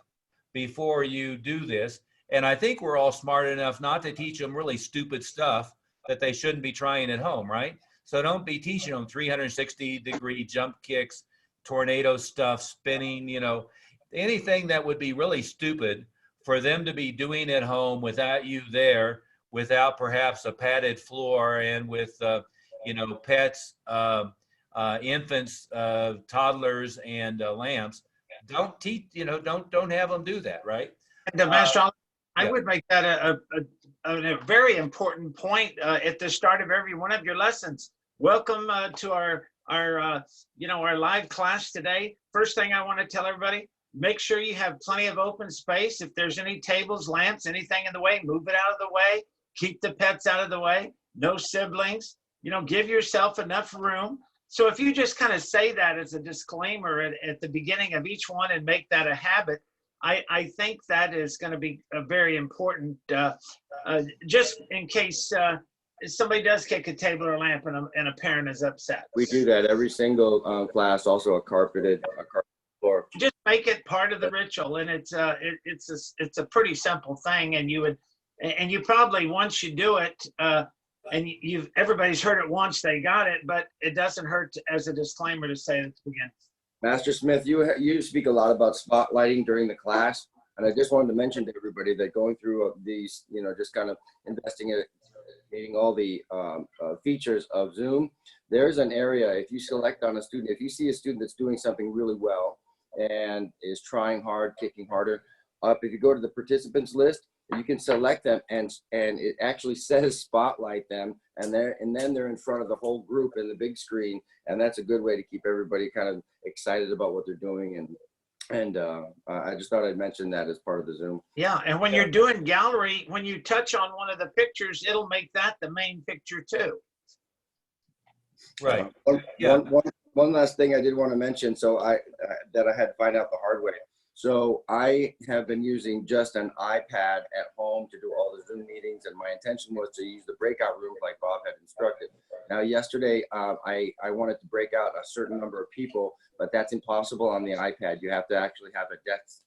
before you do this. And I think we're all smart enough not to teach them really stupid stuff that they shouldn't be trying at home, right? So don't be teaching them 360-degree jump kicks, tornado stuff, spinning, anything that would be really stupid for them to be doing at home without you there, without perhaps a padded floor, and with, pets, infants, toddlers, and lamps. Don't teach, don't have them do that, right? And Master Oliver, I would make that a very important point at the start of every one of your lessons. Welcome to our live class today. First thing I want to tell everybody, make sure you have plenty of open space. If there's any tables, lamps, anything in the way, move it out of the way. Keep the pets out of the way. No siblings. Give yourself enough room. So if you just kind of say that as a disclaimer at the beginning of each one and make that a habit, I think that is going to be a very important, just in case somebody does kick a table or lamp and a parent is upset. We do that every single class, also a carpeted floor. Just make it part of the ritual, and it's a pretty simple thing. And you probably, once you do it, and everybody's heard it once, they got it, but it doesn't hurt as a disclaimer to say it at the beginning. Master Smith, you speak a lot about spotlighting during the class, and I just wanted to mention to everybody that going through these, just kind of investigating all the features of Zoom, there's an area, if you select on a student, if you see a student that's doing something really well and is trying hard, kicking harder, if you go to the participants list, You can select them, and it actually says spotlight them, and then they're in front of the whole group in the big screen, and that's a good way to keep everybody kind of excited about what they're doing. And I just thought I'd mention that as part of the Zoom. Yeah, and when you're doing gallery, when you touch on one of the pictures, it'll make that the main picture too. Right. One last thing I did want to mention, so that I had to find out the hard way. So I have been using just an iPad at home to do all the Zoom meetings, and my intention was to use the breakout room like Bob had instructed. Now, yesterday, I wanted to break out a certain number of people, but that's impossible on the iPad. You have to actually have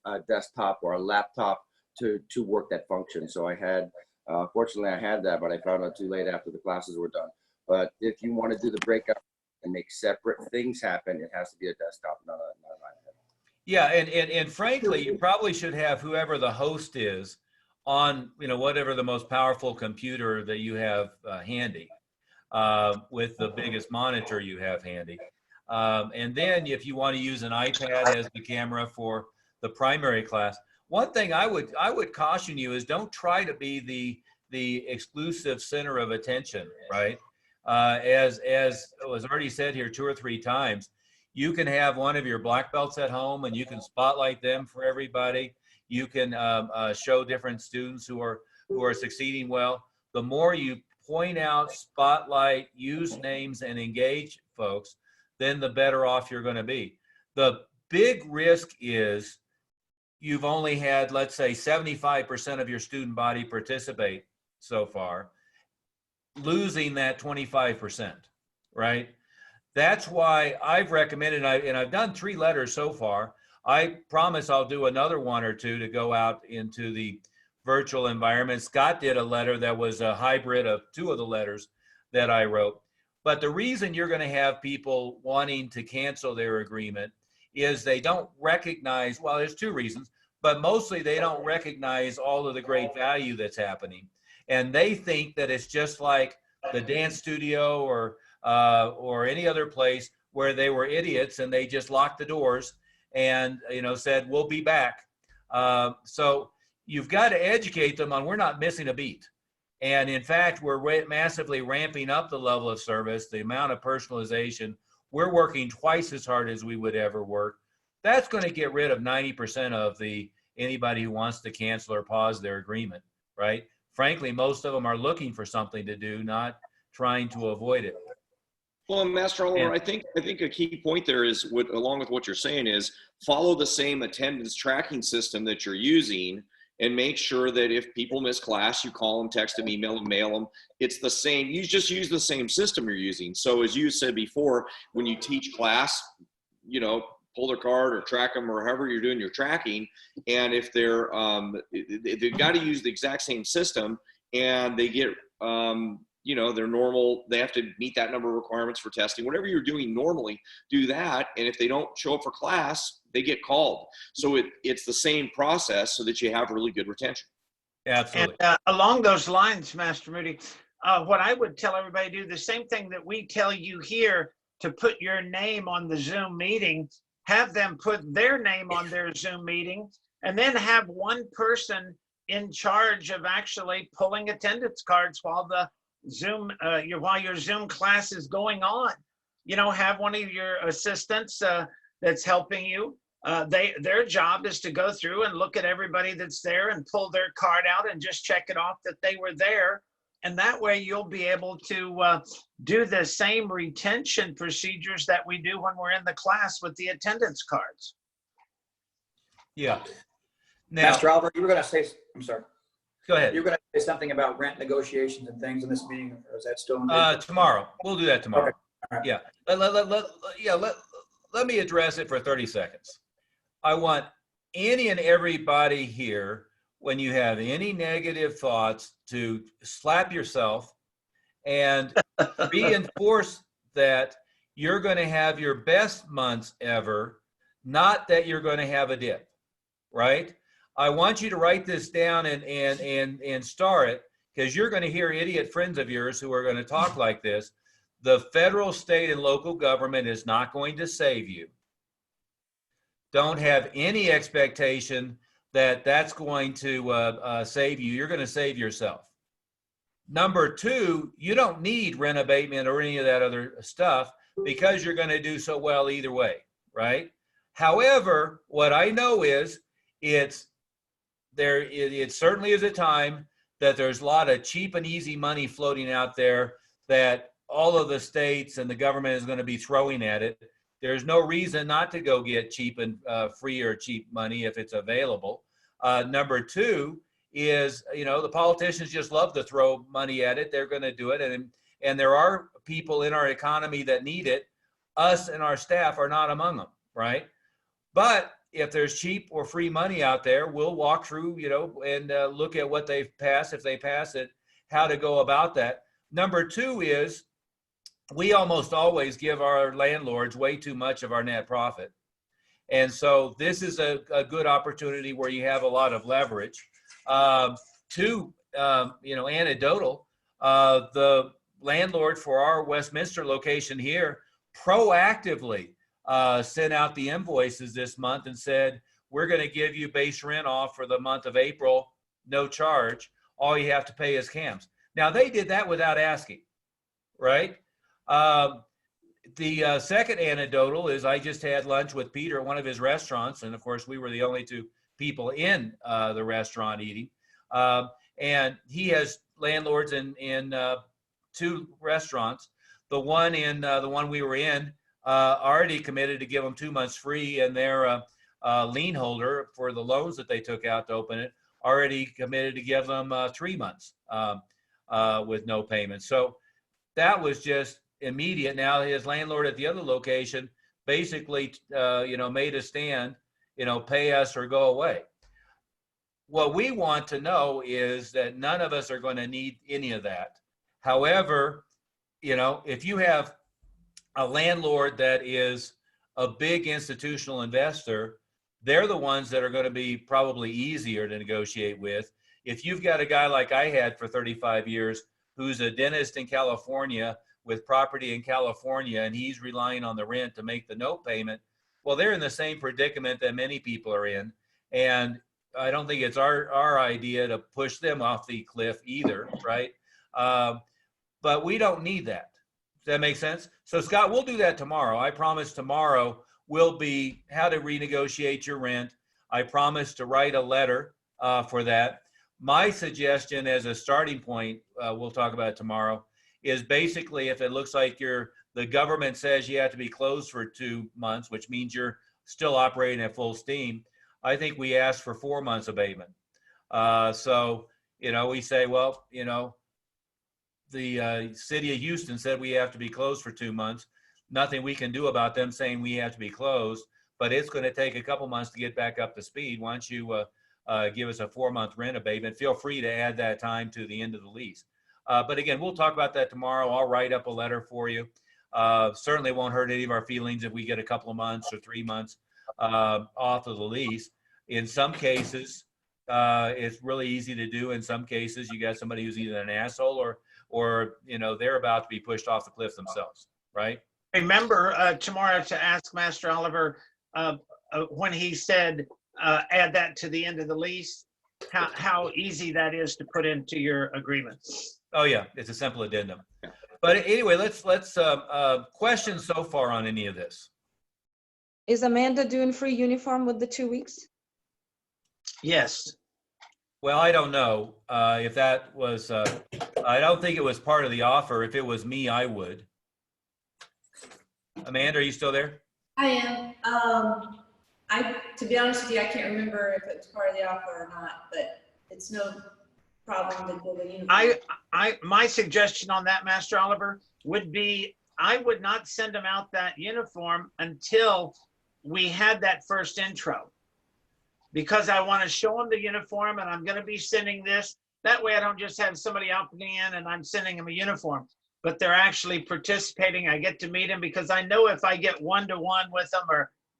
a desktop or a laptop to work that function. So I had, fortunately I had that, but I found out too late after the classes were done. But if you want to do the breakout and make separate things happen, it has to be a desktop, not an iPad. Yeah, and frankly, you probably should have whoever the host is on, whatever the most powerful computer that you have handy, with the biggest monitor you have handy. And then if you want to use an iPad as the camera for the primary class, one thing I would caution you is don't try to be the exclusive center of attention, right? As was already said here 2 or 3 times, you can have one of your black belts at home and you can spotlight them for everybody. You can show different students who are succeeding well. The more you point out, spotlight, use names, and engage folks, then the better off you're going to be. The big risk is you've only had, let's say, 75% of your student body participate so far, losing that 25%, right? That's why I've recommended, and I've done 3 letters so far. I promise I'll do another 1 or 2 to go out into the virtual environment. Scott did a letter that was a hybrid of 2 of the letters that I wrote. But the reason you're going to have people wanting to cancel their agreement is they don't recognize, well, there's 2 reasons, but mostly they don't recognize all of the great value that's happening. And they think that it's just like the dance studio or any other place where they were idiots and they just locked the doors and said we'll be back. So you've got to educate them on we're not missing a beat, and in fact we're massively ramping up the level of service, the amount of personalization. We're working twice as hard as we would ever work. That's going to get rid of 90% of anybody who wants to cancel or pause their agreement, right? Frankly, most of them are looking for something to do, not trying to avoid it. Well, Master Oliver, I think a key point there is, along with what you're saying, is follow the same attendance tracking system that you're using, and make sure that if people miss class, you call them, text them, email them, mail them. It's the same. You just use the same system you're using. So as you said before, when you teach class, pull their card or track them or however you're doing your tracking. And if they've got to use the exact same system, and they get they're normal, they have to meet that number of requirements for testing. Whatever you're doing normally, do that. And if they don't show up for class, they get called. So it's the same process so that you have really good retention. Absolutely. And along those lines, Master Moody, what I would tell everybody to do, the same thing that we tell you here, to put your name on the Zoom meeting, have them put their name on their Zoom meeting, and then have one person in charge of actually pulling attendance cards while the Zoom, while your Zoom class is going on. Have one of your assistants that's helping you. Their job is to go through and look at everybody that's there and pull their card out and just check it off that they were there. And that way you'll be able to do the same retention procedures that we do when we're in the class with the attendance cards. Yeah. Now, Master Oliver, you were going to say, I'm sorry. Go ahead. You're going to say something about rent negotiations and things in this meeting, or is that still in tomorrow? We'll do that tomorrow. Okay. All right. Yeah. Let me address it for 30 seconds. I want any and everybody here, when you have any negative thoughts, to slap yourself and reinforce that you're going to have your best months ever, not that you're going to have a dip, right? I want you to write this down and star it, because you're going to hear idiot friends of yours who are going to talk like this. The federal, state, and local government is not going to save you. Don't have any expectation that's going to save you. You're going to save yourself. Number two, you don't need rent abatement or any of that other stuff because you're going to do so well either way, right? However, what I know is it certainly is a time that there's a lot of cheap and easy money floating out there that all of the states and the government is going to be throwing at it. There's no reason not to go get cheap and free or cheap money if it's available. Number two is, the politicians just love to throw money at it. They're going to do it. And there are people in our economy that need it. Us and our staff are not among them, right? But if there's cheap or free money out there, we'll walk through, and look at what they've passed, if they pass it, how to go about that. Number two is we almost always give our landlords way too much of our net profit. And so this is a good opportunity where you have a lot of leverage. Anecdotal, the landlord for our Westminster location here proactively sent out the invoices this month and said, we're going to give you base rent off for the month of April, no charge. All you have to pay is CAMs. Now, they did that without asking, right? The second anecdotal is I just had lunch with Peter at one of his restaurants. And of course, we were the only two people in the restaurant eating. And he has landlords in two restaurants. The one we were in already committed to give them 2 months free, and their lien holder for the loans that they took out to open it already committed to give them 3 months with no payment. So that was just immediate. Now his landlord at the other location basically, made a stand, pay us or go away. What we want to know is that none of us are going to need any of that. However, if you have a landlord that is a big institutional investor, they're the ones that are going to be probably easier to negotiate with. If you've got a guy like I had for 35 years, who's a dentist in California with property in California, and he's relying on the rent to make the note payment, well, they're in the same predicament that many people are in. And I don't think it's our idea to push them off the cliff either, right? But we don't need that. Does that make sense? So Scott, we'll do that tomorrow. I promise tomorrow will be how to renegotiate your rent. I promise to write a letter for that. My suggestion as a starting point, we'll talk about it tomorrow, is basically if it looks like the government says you have to be closed for 2 months, which means you're still operating at full steam, I think we ask for 4 months abatement. So, we say, well, the city of Houston said we have to be closed for 2 months. Nothing we can do about them saying we have to be closed, but it's going to take a couple months to get back up to speed. Why don't you give us a 4-month rent abatement? Feel free to add that time to the end of the lease. But again, we'll talk about that tomorrow. I'll write up a letter for you. Certainly won't hurt any of our feelings if we get a couple of months or 3 months off of the lease. In some cases, it's really easy to do. In some cases, you got somebody who's either an asshole or they're about to be pushed off the cliff themselves, right? Remember tomorrow to ask Master Oliver when he said add that to the end of the lease, how easy that is to put into your agreement. Oh yeah, it's a simple addendum. But anyway, let's questions so far on any of this. Is Amanda doing free uniform with the 2 weeks? Yes. Well, I don't know if that was, I don't think it was part of the offer. If it was me, I would. Amanda, are you still there? I am. To be honest with you, I can't remember if it was part of the offer or not, but it's no problem to do the uniform. My suggestion on that, Master Oliver, would be I would not send them out that uniform until we had that first intro, because I want to show them the uniform and I'm going to be sending this. That way I don't just have somebody opting in and I'm sending them a uniform, but they're actually participating. I get to meet them, because I know if I get 1-to-1 with them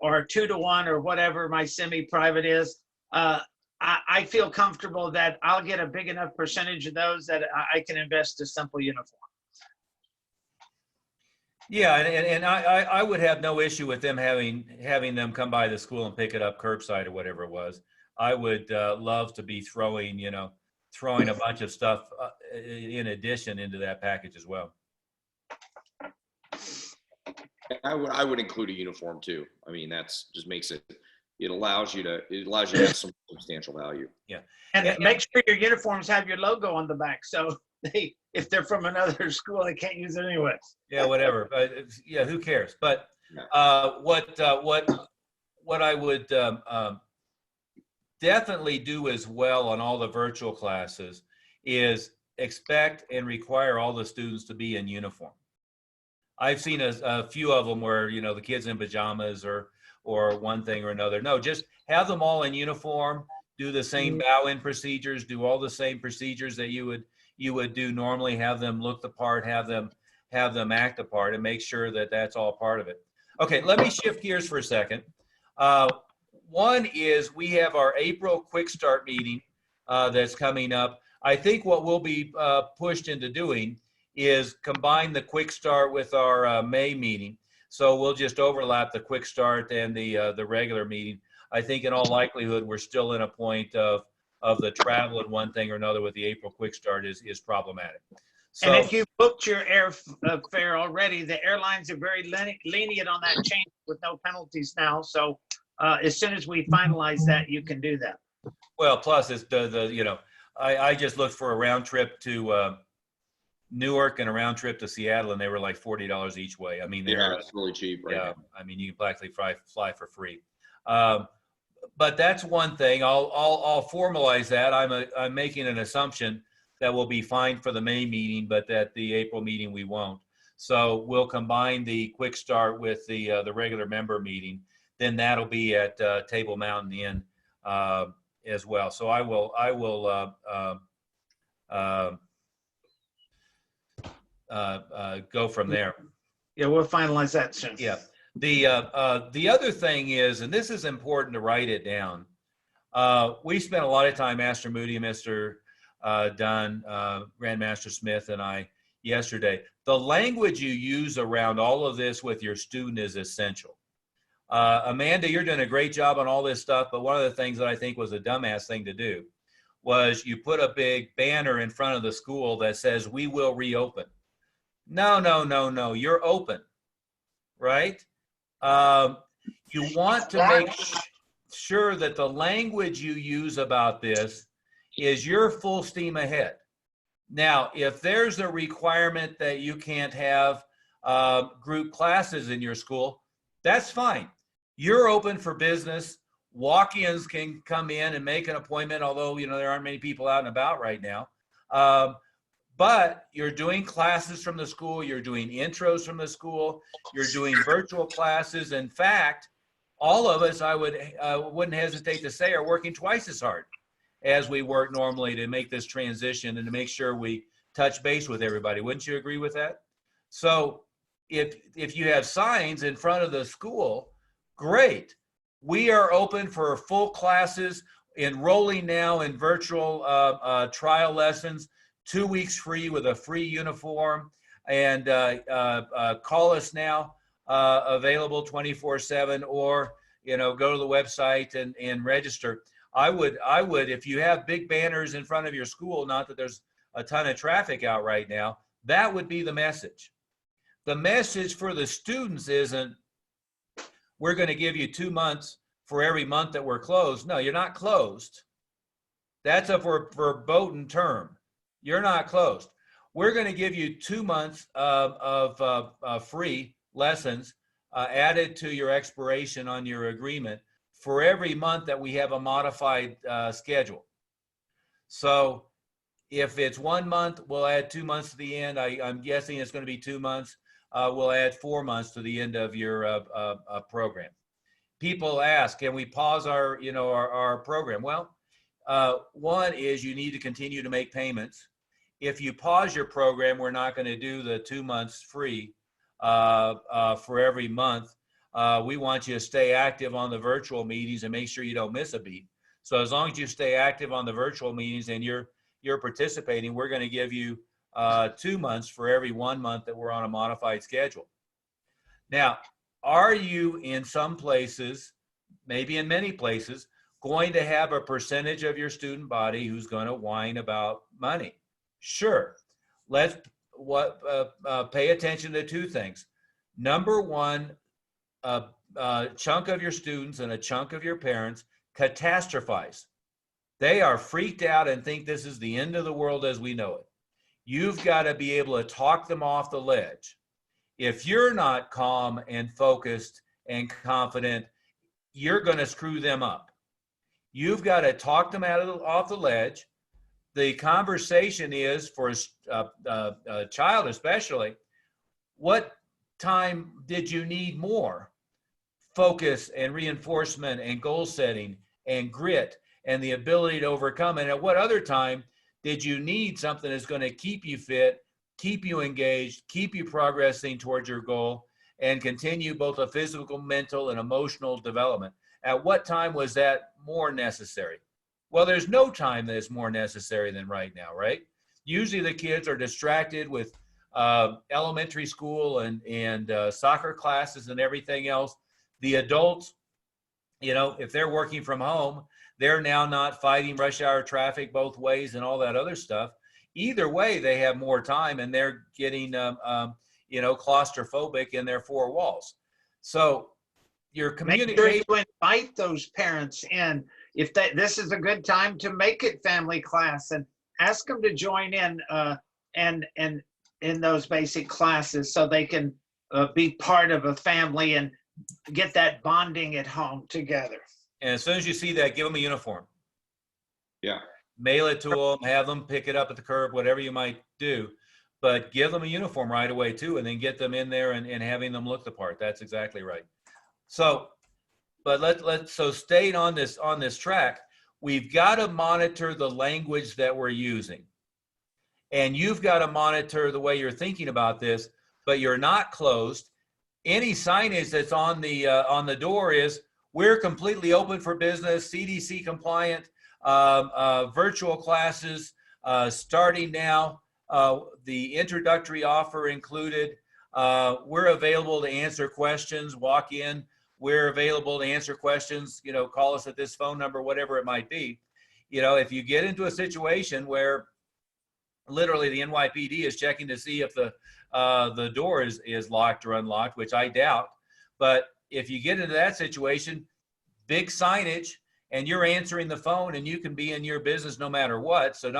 or 2-to-1 or whatever my semi-private is, I feel comfortable that I'll get a big enough percentage of those that I can invest a simple uniform. Yeah, and I would have no issue with them having them come by the school and pick it up curbside or whatever it was. I would love to be throwing a bunch of stuff in addition into that package as well. I would include a uniform too. I mean, that's just makes it allows you to have some substantial value. Yeah. And make sure your uniforms have your logo on the back. So if they're from another school, they can't use it anyway. Yeah, whatever. Yeah, who cares? But what I would definitely do as well on all the virtual classes is expect and require all the students to be in uniform. I've seen a few of them where, the kids in pajamas or one thing or another. No, just have them all in uniform, do the same bow-in procedures, do all the same procedures that you would do normally, have them look the part, have them act the part, and make sure that that's all part of it. Okay, let me shift gears for a second. One is we have our April Quick Start meeting that's coming up. I think what we'll be pushed into doing is combine the Quick Start with our May meeting. So we'll just overlap the Quick Start and the regular meeting. I think in all likelihood, we're still in a point of the travel and one thing or another with the April Quick Start is problematic. So, and if you booked your airfare already, the airlines are very lenient on that change with no penalties now. So as soon as we finalize that, you can do that. Well, plus it's I just looked for a round trip to Newark and a round trip to Seattle, and they were like $40 each way. I mean, it's really cheap right now. I mean, you can practically fly for free. But that's one thing. I'll formalize that. I'm making an assumption that will be fine for the May meeting, but that the April meeting we won't. So we'll combine the Quick Start with the regular member meeting. Then that'll be at Table Mountain Inn as well. So I will go from there. Yeah, we'll finalize that soon. Yeah. The other thing is, and this is important to write it down. We spent a lot of time, Master Moody, Mr. Dunn, Grandmaster Smith, and I yesterday. The language you use around all of this with your student is essential. Amanda, you're doing a great job on all this stuff, but one of the things that I think was a dumbass thing to do was you put a big banner in front of the school that says, "We will reopen." No, you're open, right? You want to make sure that the language you use about this is you're full steam ahead. Now, if there's a requirement that you can't have group classes in your school, that's fine. You're open for business. Walk-ins can come in and make an appointment, although there aren't many people out and about right now. But you're doing classes from the school, you're doing intros from the school, you're doing virtual classes. In fact, all of us, I wouldn't hesitate to say, are working twice as hard as we work normally to make this transition and to make sure we touch base with everybody. Wouldn't you agree with that? So if you have signs in front of the school, great. We are open for full classes, enrolling now in virtual trial lessons, 2 weeks free with a free uniform, and call us now, available 24/7, or go to the website and register. I would, if you have big banners in front of your school, not that there's a ton of traffic out right now, that would be the message. The message for the students isn't, we're going to give you 2 months for every month that we're closed. No, you're not closed. That's a verboten term. You're not closed. We're going to give you 2 months of free lessons added to your expiration on your agreement for every month that we have a modified schedule. So if it's 1 month, we'll add 2 months to the end. I'm guessing it's going to be 2 months. We'll add 4 months to the end of your program. People ask, can we pause our program? Well, one is you need to continue to make payments. If you pause your program, we're not going to do the 2 months free for every month. We want you to stay active on the virtual meetings and make sure you don't miss a beat. So as long as you stay active on the virtual meetings and you're participating, we're going to give you 2 months for every 1 month that we're on a modified schedule. Now, are you in some places, maybe in many places, going to have a percentage of your student body who's going to whine about money. Sure. Let's pay attention to two things. Number one, a chunk of your students and a chunk of your parents catastrophize. They are freaked out and think this is the end of the world as we know it. You've got to be able to talk them off the ledge. If you're not calm and focused and confident, you're going to screw them up. You've got to talk them off the ledge. The conversation is for a child especially, what time did you need more? Focus and reinforcement and goal setting and grit and the ability to overcome. And at what other time did you need something that's going to keep you fit, keep you engaged, keep you progressing towards your goal, and continue both a physical, mental, and emotional development? At what time was that more necessary? Well, there's no time that is more necessary than right now, right? Usually the kids are distracted with elementary school and soccer classes and everything else. The adults, you know, if they're working from home, they're now not fighting rush hour traffic both ways and all that other stuff. Either way, they have more time and they're getting, you know, claustrophobic in their four walls. So your communication. Make sure you invite those parents in. If this is a good time to make it family class, and ask them to join in and in those basic classes so they can be part of a family and get that bonding at home together. And as soon as you see that, give them a uniform. Yeah. Mail it to them, have them pick it up at the curb, whatever you might do. But give them a uniform right away too, and then get them in there and having them look the part. That's exactly right. So, but so staying on this track, we've got to monitor the language that we're using. And you've got to monitor the way you're thinking about this, but you're not closed. Any signage that's on the door is, we're completely open for business, CDC compliant, virtual classes starting now, the introductory offer included. We're available to answer questions, walk in. We're available to answer questions, you know, call us at this phone number, whatever it might be. You know, if you get into a situation where literally the NYPD is checking to see if the door is locked or unlocked, which I doubt, but if you get into that situation, big signage, and you're answering the phone and you can be in your business no matter what. So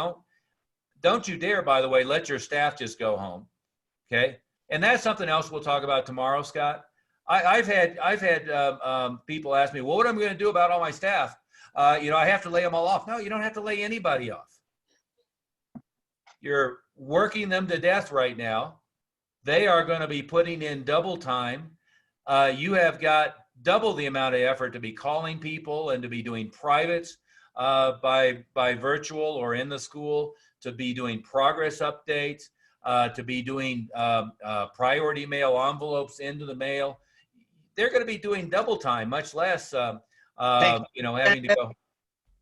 don't you dare, by the way, let your staff just go home. Okay. And that's something else we'll talk about tomorrow, Scott. I've had people ask me, well, what am I going to do about all my staff? You know, I have to lay them all off. No, you don't have to lay anybody off. You're working them to death right now. They are going to be putting in double time. You have got double the amount of effort to be calling people and to be doing privates by virtual or in the school, to be doing progress updates, to be doing priority mail envelopes into the mail. They're going to be doing double time, much less, you know, having to go.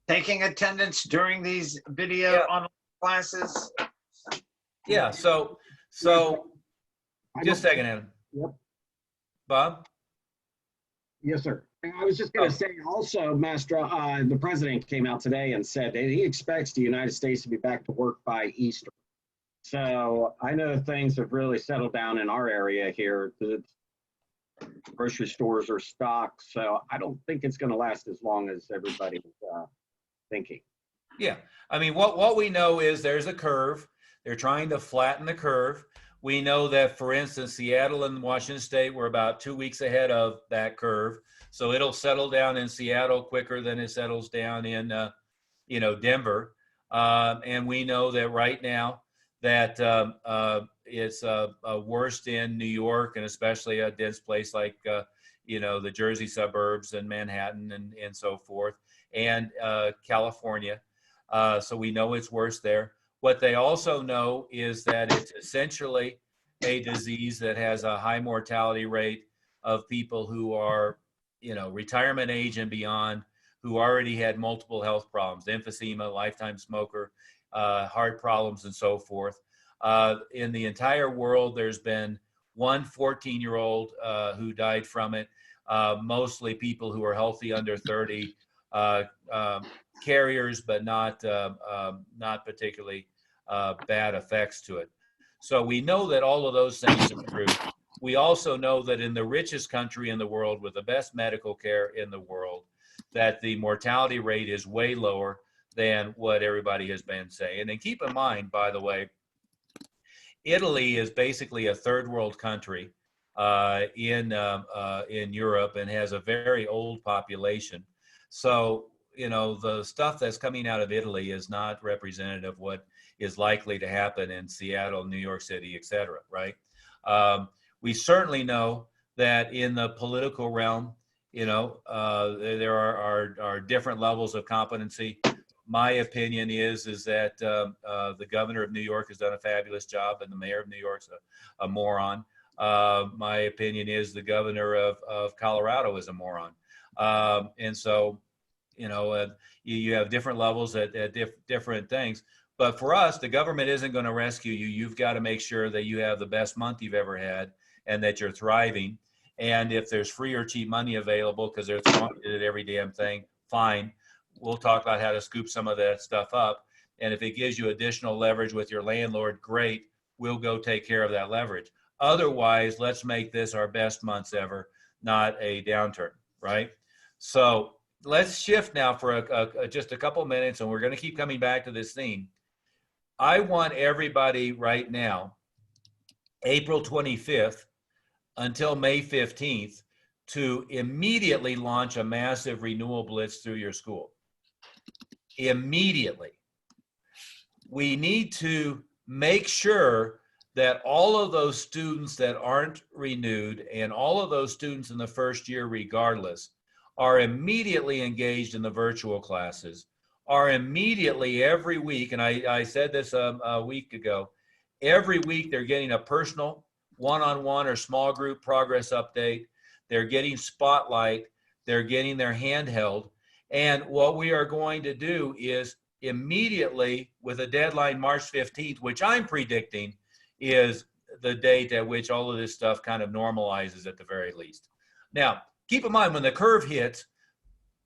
Taking attendance during these video online classes. Yeah. So just a second, Adam. Yep. Bob? Yes, sir. I was just going to say also, Master, the president came out today and said that he expects the United States to be back to work by Easter. So I know things have really settled down in our area here. The grocery stores are stocked, so I don't think it's going to last as long as everybody's thinking. Yeah. I mean, what we know is there's a curve. They're trying to flatten the curve. We know that, for instance, Seattle and Washington State were about 2 weeks ahead of that curve. So it'll settle down in Seattle quicker than it settles down in, you know, Denver. And we know that right now that it's worst in New York, and especially a dense place like, you know, the Jersey suburbs and Manhattan and so forth, and California. So we know it's worse there. What they also know is that it's essentially a disease that has a high mortality rate of people who are, you know, retirement age and beyond, who already had multiple health problems, emphysema, lifetime smoker, heart problems, and so forth. In the entire world, there's been one 14-year-old who died from it, mostly people who are healthy under 30, carriers, but not particularly bad effects to it. So we know that all of those things are true. We also know that in the richest country in the world with the best medical care in the world, that the mortality rate is way lower than what everybody has been saying. And keep in mind, by the way, Italy is basically a third world country in Europe and has a very old population. So, you know, the stuff that's coming out of Italy is not representative of what is likely to happen in Seattle, New York City, et cetera, right? We certainly know that in the political realm, you know, there are different levels of competency. My opinion is that the governor of New York has done a fabulous job, and the mayor of New York's a moron. My opinion is the governor of Colorado is a moron. And so, you know, you have different levels at different things. But for us, the government isn't going to rescue you. You've got to make sure that you have the best month you've ever had and that you're thriving. And if there's free or cheap money available because they're throwing it at every damn thing, fine. We'll talk about how to scoop some of that stuff up. And if it gives you additional leverage with your landlord, great. We'll go take care of that leverage. Otherwise, let's make this our best months ever, not a downturn, right? So let's shift now for just a couple minutes, and we're going to keep coming back to this theme. I want everybody right now, April 25th until May 15th, to immediately launch a massive renewal blitz through your school. Immediately. We need to make sure that all of those students that aren't renewed and all of those students in the first year regardless are immediately engaged in the virtual classes, are immediately every week, and I said this a week ago, every week they're getting a personal one-on-one or small group progress update. They're getting spotlight. They're getting their handheld. And what we are going to do is immediately, with a deadline March 15th, which I'm predicting is the date at which all of this stuff kind of normalizes at the very least. Now, keep in mind, when the curve hits,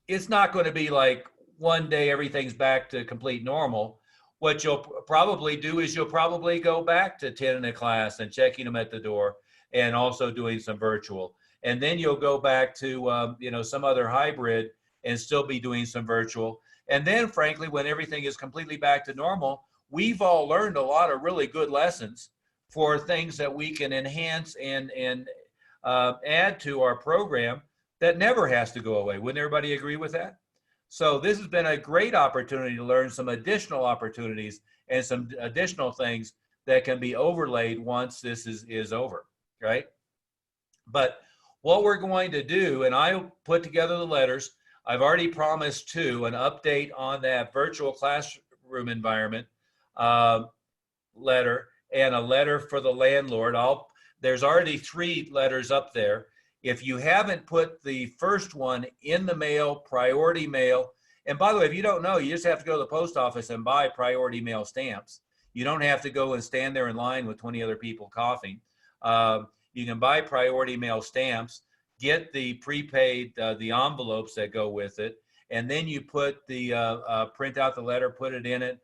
it's not going to be like one day everything's back to complete normal. What you'll probably do is you'll probably go back to 10 in a class and checking them at the door and also doing some virtual. And then you'll go back to you know, some other hybrid and still be doing some virtual. And then, frankly, when everything is completely back to normal, we've all learned a lot of really good lessons for things that we can enhance and add to our program that never has to go away. Wouldn't everybody agree with that? So this has been a great opportunity to learn some additional opportunities and some additional things that can be overlaid once this is over, right? But what we're going to do, and I'll put together the letters. I've already promised an update on that virtual classroom environment letter and a letter for the landlord. There's already 3 letters up there. If you haven't put the first one in the mail, priority mail, and by the way, if you don't know, you just have to go to the post office and buy priority mail stamps. You don't have to go and stand there in line with 20 other people coughing. You can buy priority mail stamps, get the prepaid, the envelopes that go with it, and then you put the, print out the letter, put it in it.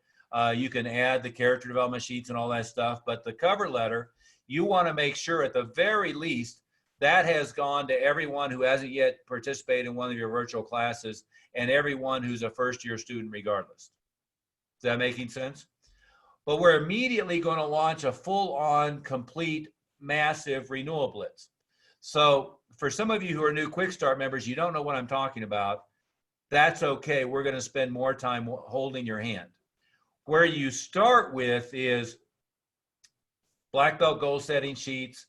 You can add the character development sheets and all that stuff, but the cover letter, you want to make sure at the very least that has gone to everyone who hasn't yet participated in one of your virtual classes and everyone who's a first-year student regardless. Is that making sense? But we're immediately going to launch a full-on, complete, massive renewal blitz. So for some of you who are new Quick Start members, you don't know what I'm talking about. That's okay. We're going to spend more time holding your hand. Where you start with is black belt goal setting sheets,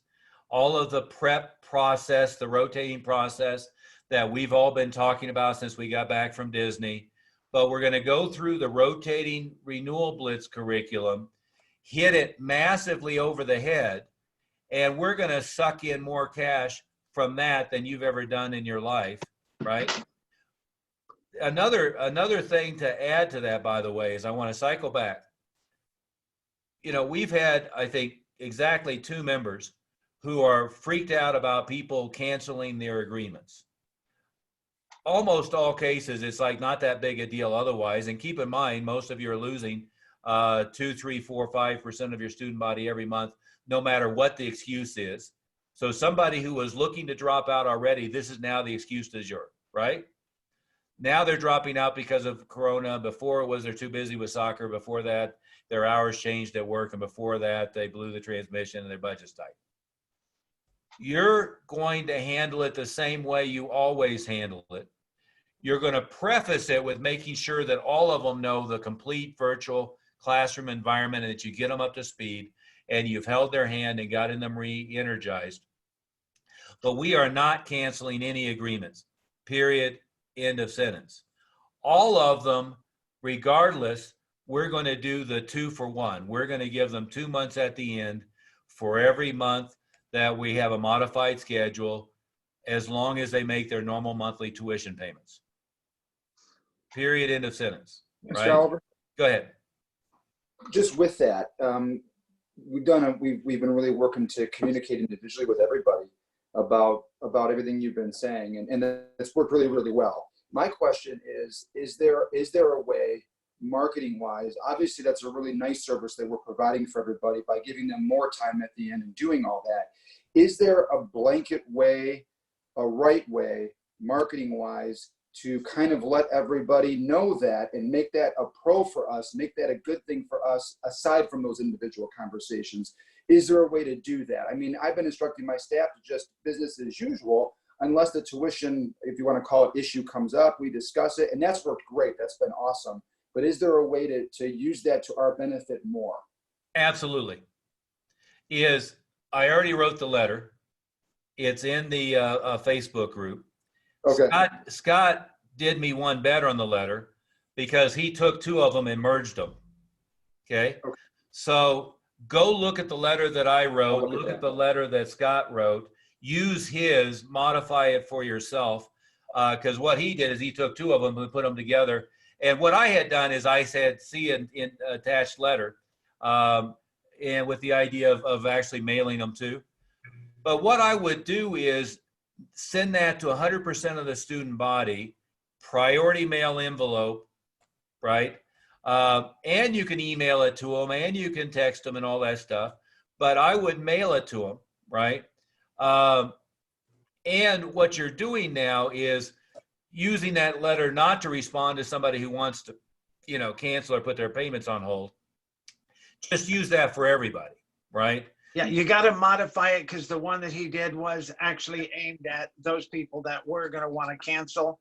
all of the prep process, the rotating process that we've all been talking about since we got back from Disney. But we're going to go through the rotating renewal blitz curriculum, hit it massively over the head, and we're going to suck in more cash from that than you've ever done in your life, right? Another thing to add to that, by the way, is I want to cycle back. You know, we've had, I think, exactly 2 members who are freaked out about people canceling their agreements. almost all cases, it's like not that big a deal otherwise. And keep in mind, most of you are losing 2, 3, 4, 5% of your student body every month, no matter what the excuse is. So somebody who was looking to drop out already, this is now the excuse du jour, right? Now they're dropping out because of Corona. Before it was they're too busy with soccer. Before that, their hours changed at work. And before that, they blew the transmission and their budget's tight. You're going to handle it the same way you always handle it. You're going to preface it with making sure that all of them know the complete virtual classroom environment and that you get them up to speed and you've held their hand and gotten them re-energized. But we are not canceling any agreements, period, end of sentence. All of them, regardless, we're going to do the 2-for-1. We're going to give them 2 months at the end for every month that we have a modified schedule, as long as they make their normal monthly tuition payments. Period, end of sentence. Mr. Right? Oliver, Go ahead. just with that, we've been really working to communicate individually with everybody about everything you've been saying, and that's worked really, really well. My question is there a way, marketing wise, obviously that's a really nice service that we're providing for everybody by giving them more time at the end and doing all that. Is there a blanket way, a right way, marketing wise, to kind of let everybody know that and make that a pro for us, make that a good thing for us, aside from those individual conversations? Is there a way to do that? I mean, I've been instructing my staff to just business as usual, unless the tuition, if you want to call it, issue comes up, we discuss it, and that's worked great. That's been awesome. But is there a way to use that to our benefit more? Absolutely. I already wrote the letter. It's in the Facebook group. Okay. Scott did me one better on the letter because he took 2 of them and merged them. Okay. So go look at the letter that I wrote, look at the letter that Scott wrote, use his, modify it for yourself. Because what he did is he took 2 of them and put them together. And what I had done is I said, see an attached letter, and with the idea of actually mailing them to. But what I would do is send that to 100% of the student body, priority mail envelope, right? And you can email it to them, and you can text them and all that stuff. But I would mail it to them, right? And what you're doing now is using that letter not to respond to somebody who wants to, cancel or put their payments on hold. Just use that for everybody, right? Yeah, you got to modify it because the one that he did was actually aimed at those people that were going to want to cancel.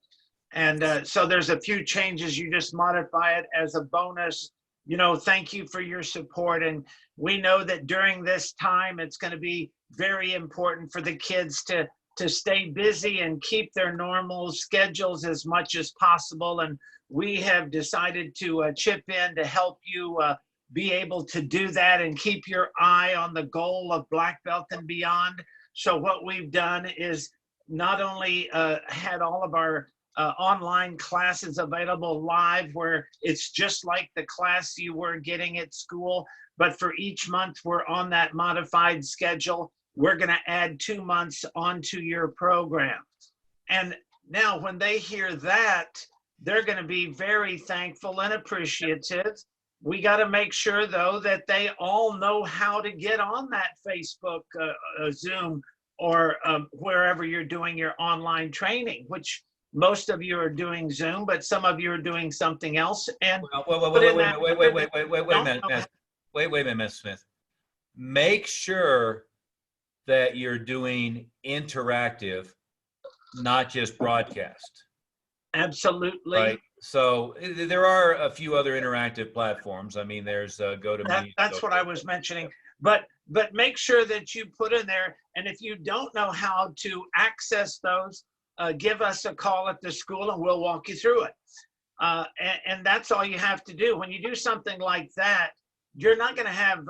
And so there's a few changes. You just modify it as a bonus. Thank you for your support. And we know that during this time, it's going to be very important for the kids to stay busy and keep their normal schedules as much as possible. And we have decided to chip in to help you be able to do that and keep your eye on the goal of Black Belt and beyond. So what we've done is not only had all of our online classes available live, where it's just like the class you were getting at school, but for each month we're on that modified schedule. We're going to add 2 months onto your program. And now when they hear that, they're going to be very thankful and appreciative. We got to make sure, though, that they all know how to get on that Facebook, Zoom, or wherever you're doing your online training, which most of you are doing Zoom, but some of you are doing something else. And wait a minute, Ms. Smith. Make sure that you're doing interactive, not just broadcast. Absolutely. Right. So there are a few other interactive platforms. I mean, there's GoToMeeting. That's what I was mentioning. But make sure that you put in there. And if you don't know how to access those, give us a call at the school and we'll walk you through it. And that's all you have to do. When you do something like that, you're not going to have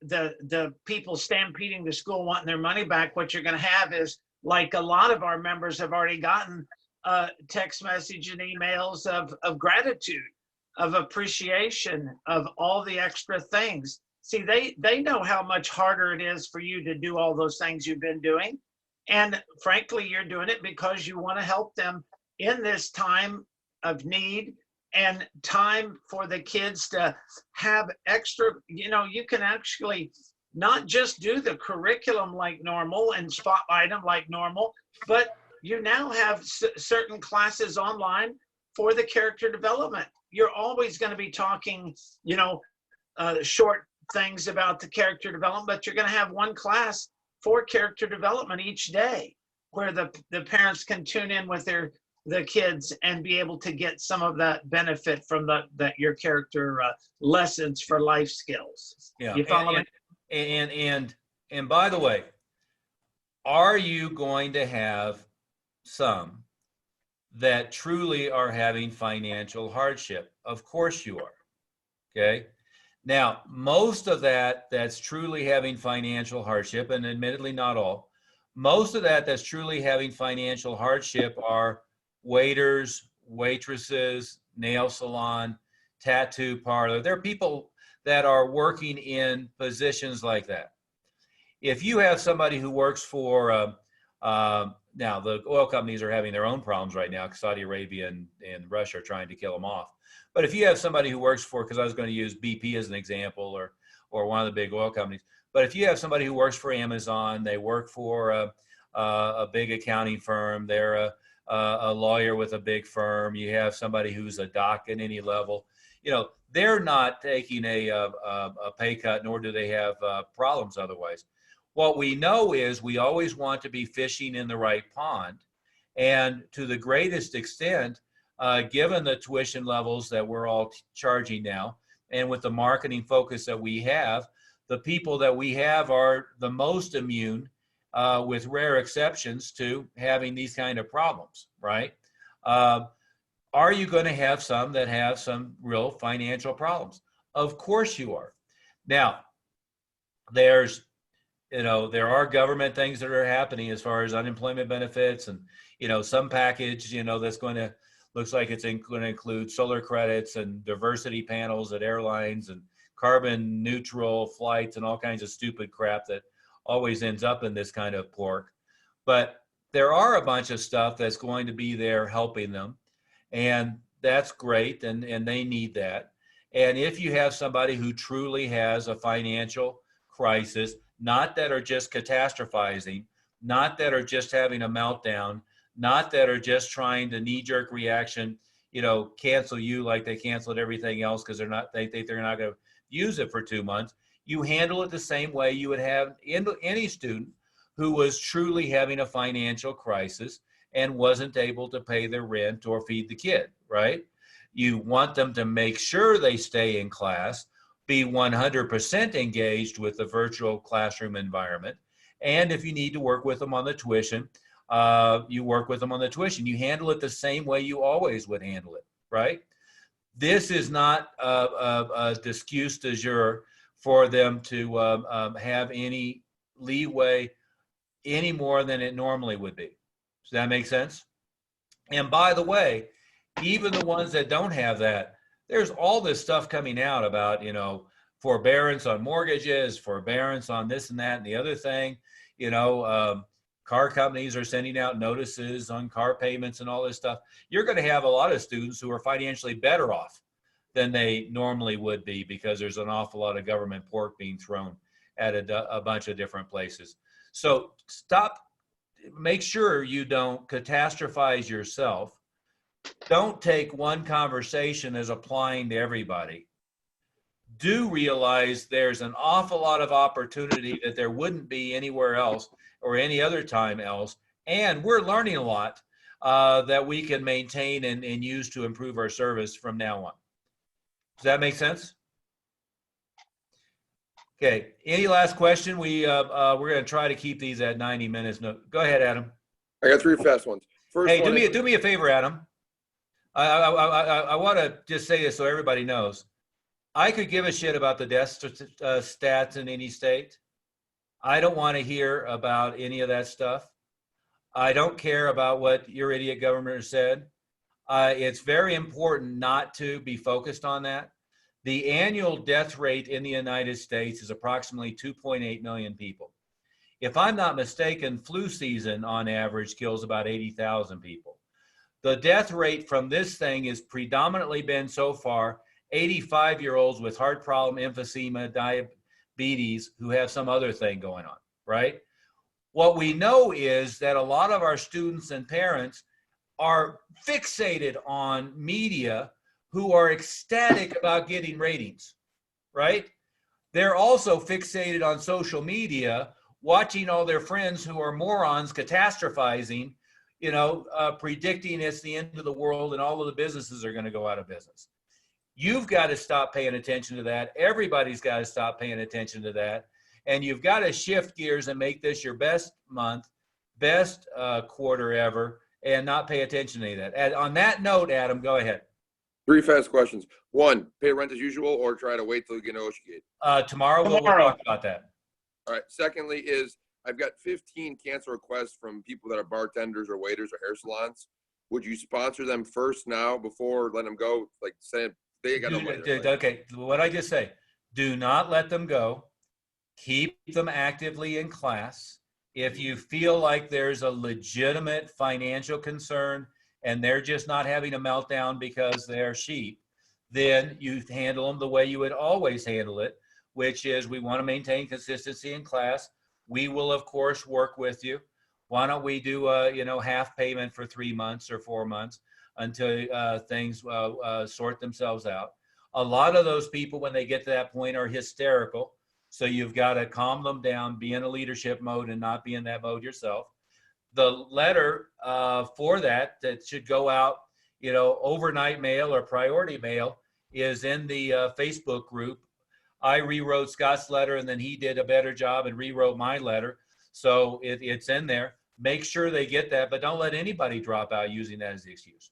the people stampeding the school wanting their money back. What you're going to have is, like a lot of our members have already gotten, text message and emails of gratitude, of appreciation, of all the extra things. See, they know how much harder it is for you to do all those things you've been doing. And frankly, you're doing it because you want to help them in this time of need and time for the kids to have extra, you can actually not just do the curriculum like normal and spotlight them like normal, but you now have certain classes online for the character development. You're always going to be talking, short things about the character development, but you're going to have one class for character development each day where the parents can tune in with the kids and be able to get some of that benefit from your character lessons for life skills. Yeah. You follow me? And by the way, are you going to have some that truly are having financial hardship? Of course you are. Okay. Now, most of that's truly having financial hardship, and admittedly not all, most of that's truly having financial hardship are waiters, waitresses, nail salon, tattoo parlor. There are people that are working in positions like that. If you have somebody who works for, now the oil companies are having their own problems right now because Saudi Arabia and Russia are trying to kill them off. But if you have somebody who works for, because I was going to use BP as an example, or one of the big oil companies, but if you have somebody who works for Amazon, they work for a big accounting firm, they're a lawyer with a big firm, you have somebody who's a doc at any level, they're not taking a pay cut, nor do they have problems otherwise. What we know is we always want to be fishing in the right pond. And to the greatest extent, given the tuition levels that we're all charging now, and with the marketing focus that we have, the people that we have are the most immune, with rare exceptions, to having these kind of problems, right? Are you going to have some that have some real financial problems? Of course you are. Now, there are government things that are happening as far as unemployment benefits and, some package, that's looks like it's going to include solar credits and diversity panels at airlines and carbon neutral flights and all kinds of stupid crap that always ends up in this kind of pork. But there are a bunch of stuff that's going to be there helping them. And that's great. And they need that. And if you have somebody who truly has a financial crisis, not that are just catastrophizing, not that are just having a meltdown, not that are just trying to knee-jerk reaction, cancel you like they canceled everything else because they think they're not going to use it for 2 months. You handle it the same way you would have any student who was truly having a financial crisis and wasn't able to pay their rent or feed the kid, right? You want them to make sure they stay in class, be 100% engaged with the virtual classroom environment. And if you need to work with them on the tuition, you work with them on the tuition. You handle it the same way you always would handle it, right? This is not a excuse du jour for them to have any leeway any more than it normally would be. Does that make sense? And by the way, even the ones that don't have that, there's all this stuff coming out about, forbearance on mortgages, forbearance on this and that and the other thing. Car companies are sending out notices on car payments and all this stuff. You're going to have a lot of students who are financially better off than they normally would be because there's an awful lot of government pork being thrown at a bunch of different places. So make sure you don't catastrophize yourself. Don't take one conversation as applying to everybody. Do realize there's an awful lot of opportunity that there wouldn't be anywhere else or any other time else. And we're learning a lot that we can maintain and use to improve our service from now on. Does that make sense? Okay, any last question? We're going to try to keep these at 90 minutes. No, go ahead, Adam. I got 3 fast ones. First hey, one do me a favor, Adam. I want to just say this so everybody knows. I could give a shit about the death stats in any state. I don't want to hear about any of that stuff. I don't care about what your idiot governor said. It's very important not to be focused on that. The annual death rate in the United States is approximately 2.8 million people. If I'm not mistaken, flu season on average kills about 80,000 people. The death rate from this thing is predominantly been so far 85-year-olds with heart problem, emphysema, diabetes, who have some other thing going on, right? What we know is that a lot of our students and parents are fixated on media who are ecstatic about getting ratings, right? They're also fixated on social media, watching all their friends who are morons catastrophizing, predicting it's the end of the world and all of the businesses are going to go out of business. You've got to stop paying attention to that. Everybody's got to stop paying attention to that. And you've got to shift gears and make this your best month, best quarter ever, and not pay attention to any of that. And on that note, Adam, go ahead. 3 fast questions. 1, pay rent as usual or try to wait till you negotiate? Tomorrow we'll talk about that. All right. Secondly is I've got 15 cancel requests from people that are bartenders or waiters or hair salons. Would you sponsor them first now before letting them go? Like saying they got no money. Okay, what I just say, do not let them go. Keep them actively in class. If you feel like there's a legitimate financial concern and they're just not having a meltdown because they're sheep, then you handle them the way you would always handle it, which is we want to maintain consistency in class. We will, of course, work with you. Why don't we do a half payment for 3 months or 4 months until things sort themselves out. A lot of those people, when they get to that point, are hysterical. So you've got to calm them down, be in a leadership mode and not be in that mode yourself. The letter for that should go out, overnight mail or priority mail is in the Facebook group. I rewrote Scott's letter and then he did a better job and rewrote my letter. So it's in there. Make sure they get that, but don't let anybody drop out using that as the excuse.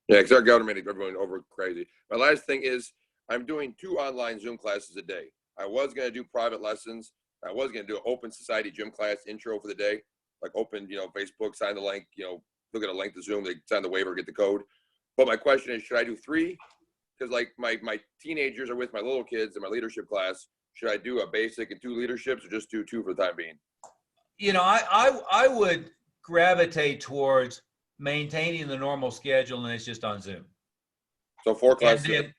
Yeah, because our government is going over crazy. My last thing is I'm doing 2 online Zoom classes a day. I was going to do private lessons. I was going to do an open society gym class intro for the day, like open, Facebook, sign the link, look at a link to Zoom, they sign the waiver, get the code. But my question is, should I do 3? Because like my teenagers are with my little kids in my leadership class. Should I do a basic and 2 leaderships or just do 2 for the time being? I would gravitate towards maintaining the normal schedule and it's just on Zoom. So 4 classes.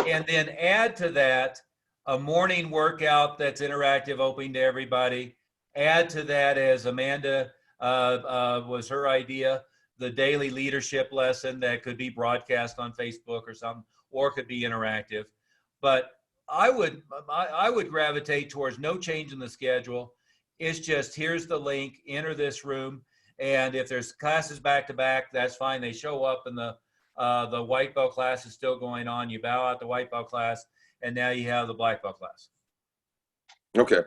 And then add to that a morning workout that's interactive, open to everybody. Add to that, as Amanda was her idea, the daily leadership lesson that could be broadcast on Facebook or something, or could be interactive. But I would gravitate towards no change in the schedule. It's just, here's the link, enter this room. And if there's classes back to back, that's fine. They show up and the white belt class is still going on. You bow out the white belt class and now you have the black belt class. Okay.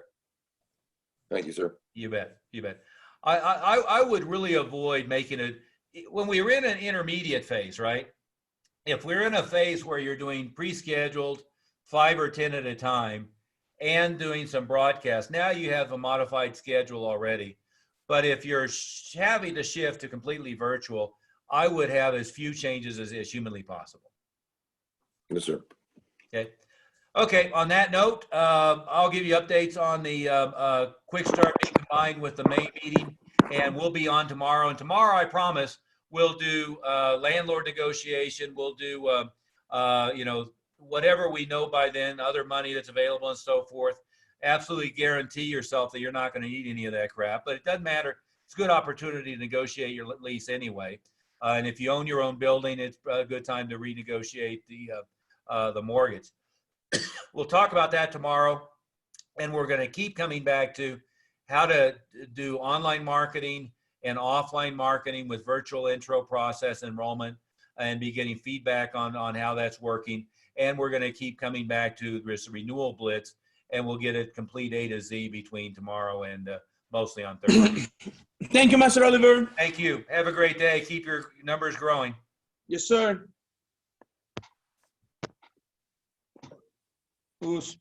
Thank you, sir. You bet. You bet. I would really avoid making it, when we were in an intermediate phase, right? If we're in a phase where you're doing pre-scheduled 5 or 10 at a time and doing some broadcasts, now you have a modified schedule already. But if you're having to shift to completely virtual, I would have as few changes as humanly possible. Yes, sir. Okay. Okay, on that note, I'll give you updates on the quick start being combined with the main meeting, and we'll be on tomorrow. And tomorrow, I promise, we'll do landlord negotiation. We'll do, whatever we know by then, other money that's available and so forth. Absolutely guarantee yourself that you're not going to need any of that crap, but it doesn't matter. It's a good opportunity to negotiate your lease anyway. And if you own your own building, it's a good time to renegotiate the mortgage. We'll talk about that tomorrow, and we're going to keep coming back to how to do online marketing and offline marketing with virtual intro process enrollment and be getting feedback on how that's working. And we're going to keep coming back to this renewal blitz, and we'll get it complete A to Z between tomorrow and mostly on Thursday. Thank you, Master Oliver. Thank you. Have a great day. Keep your numbers growing. Yes, sir. Who's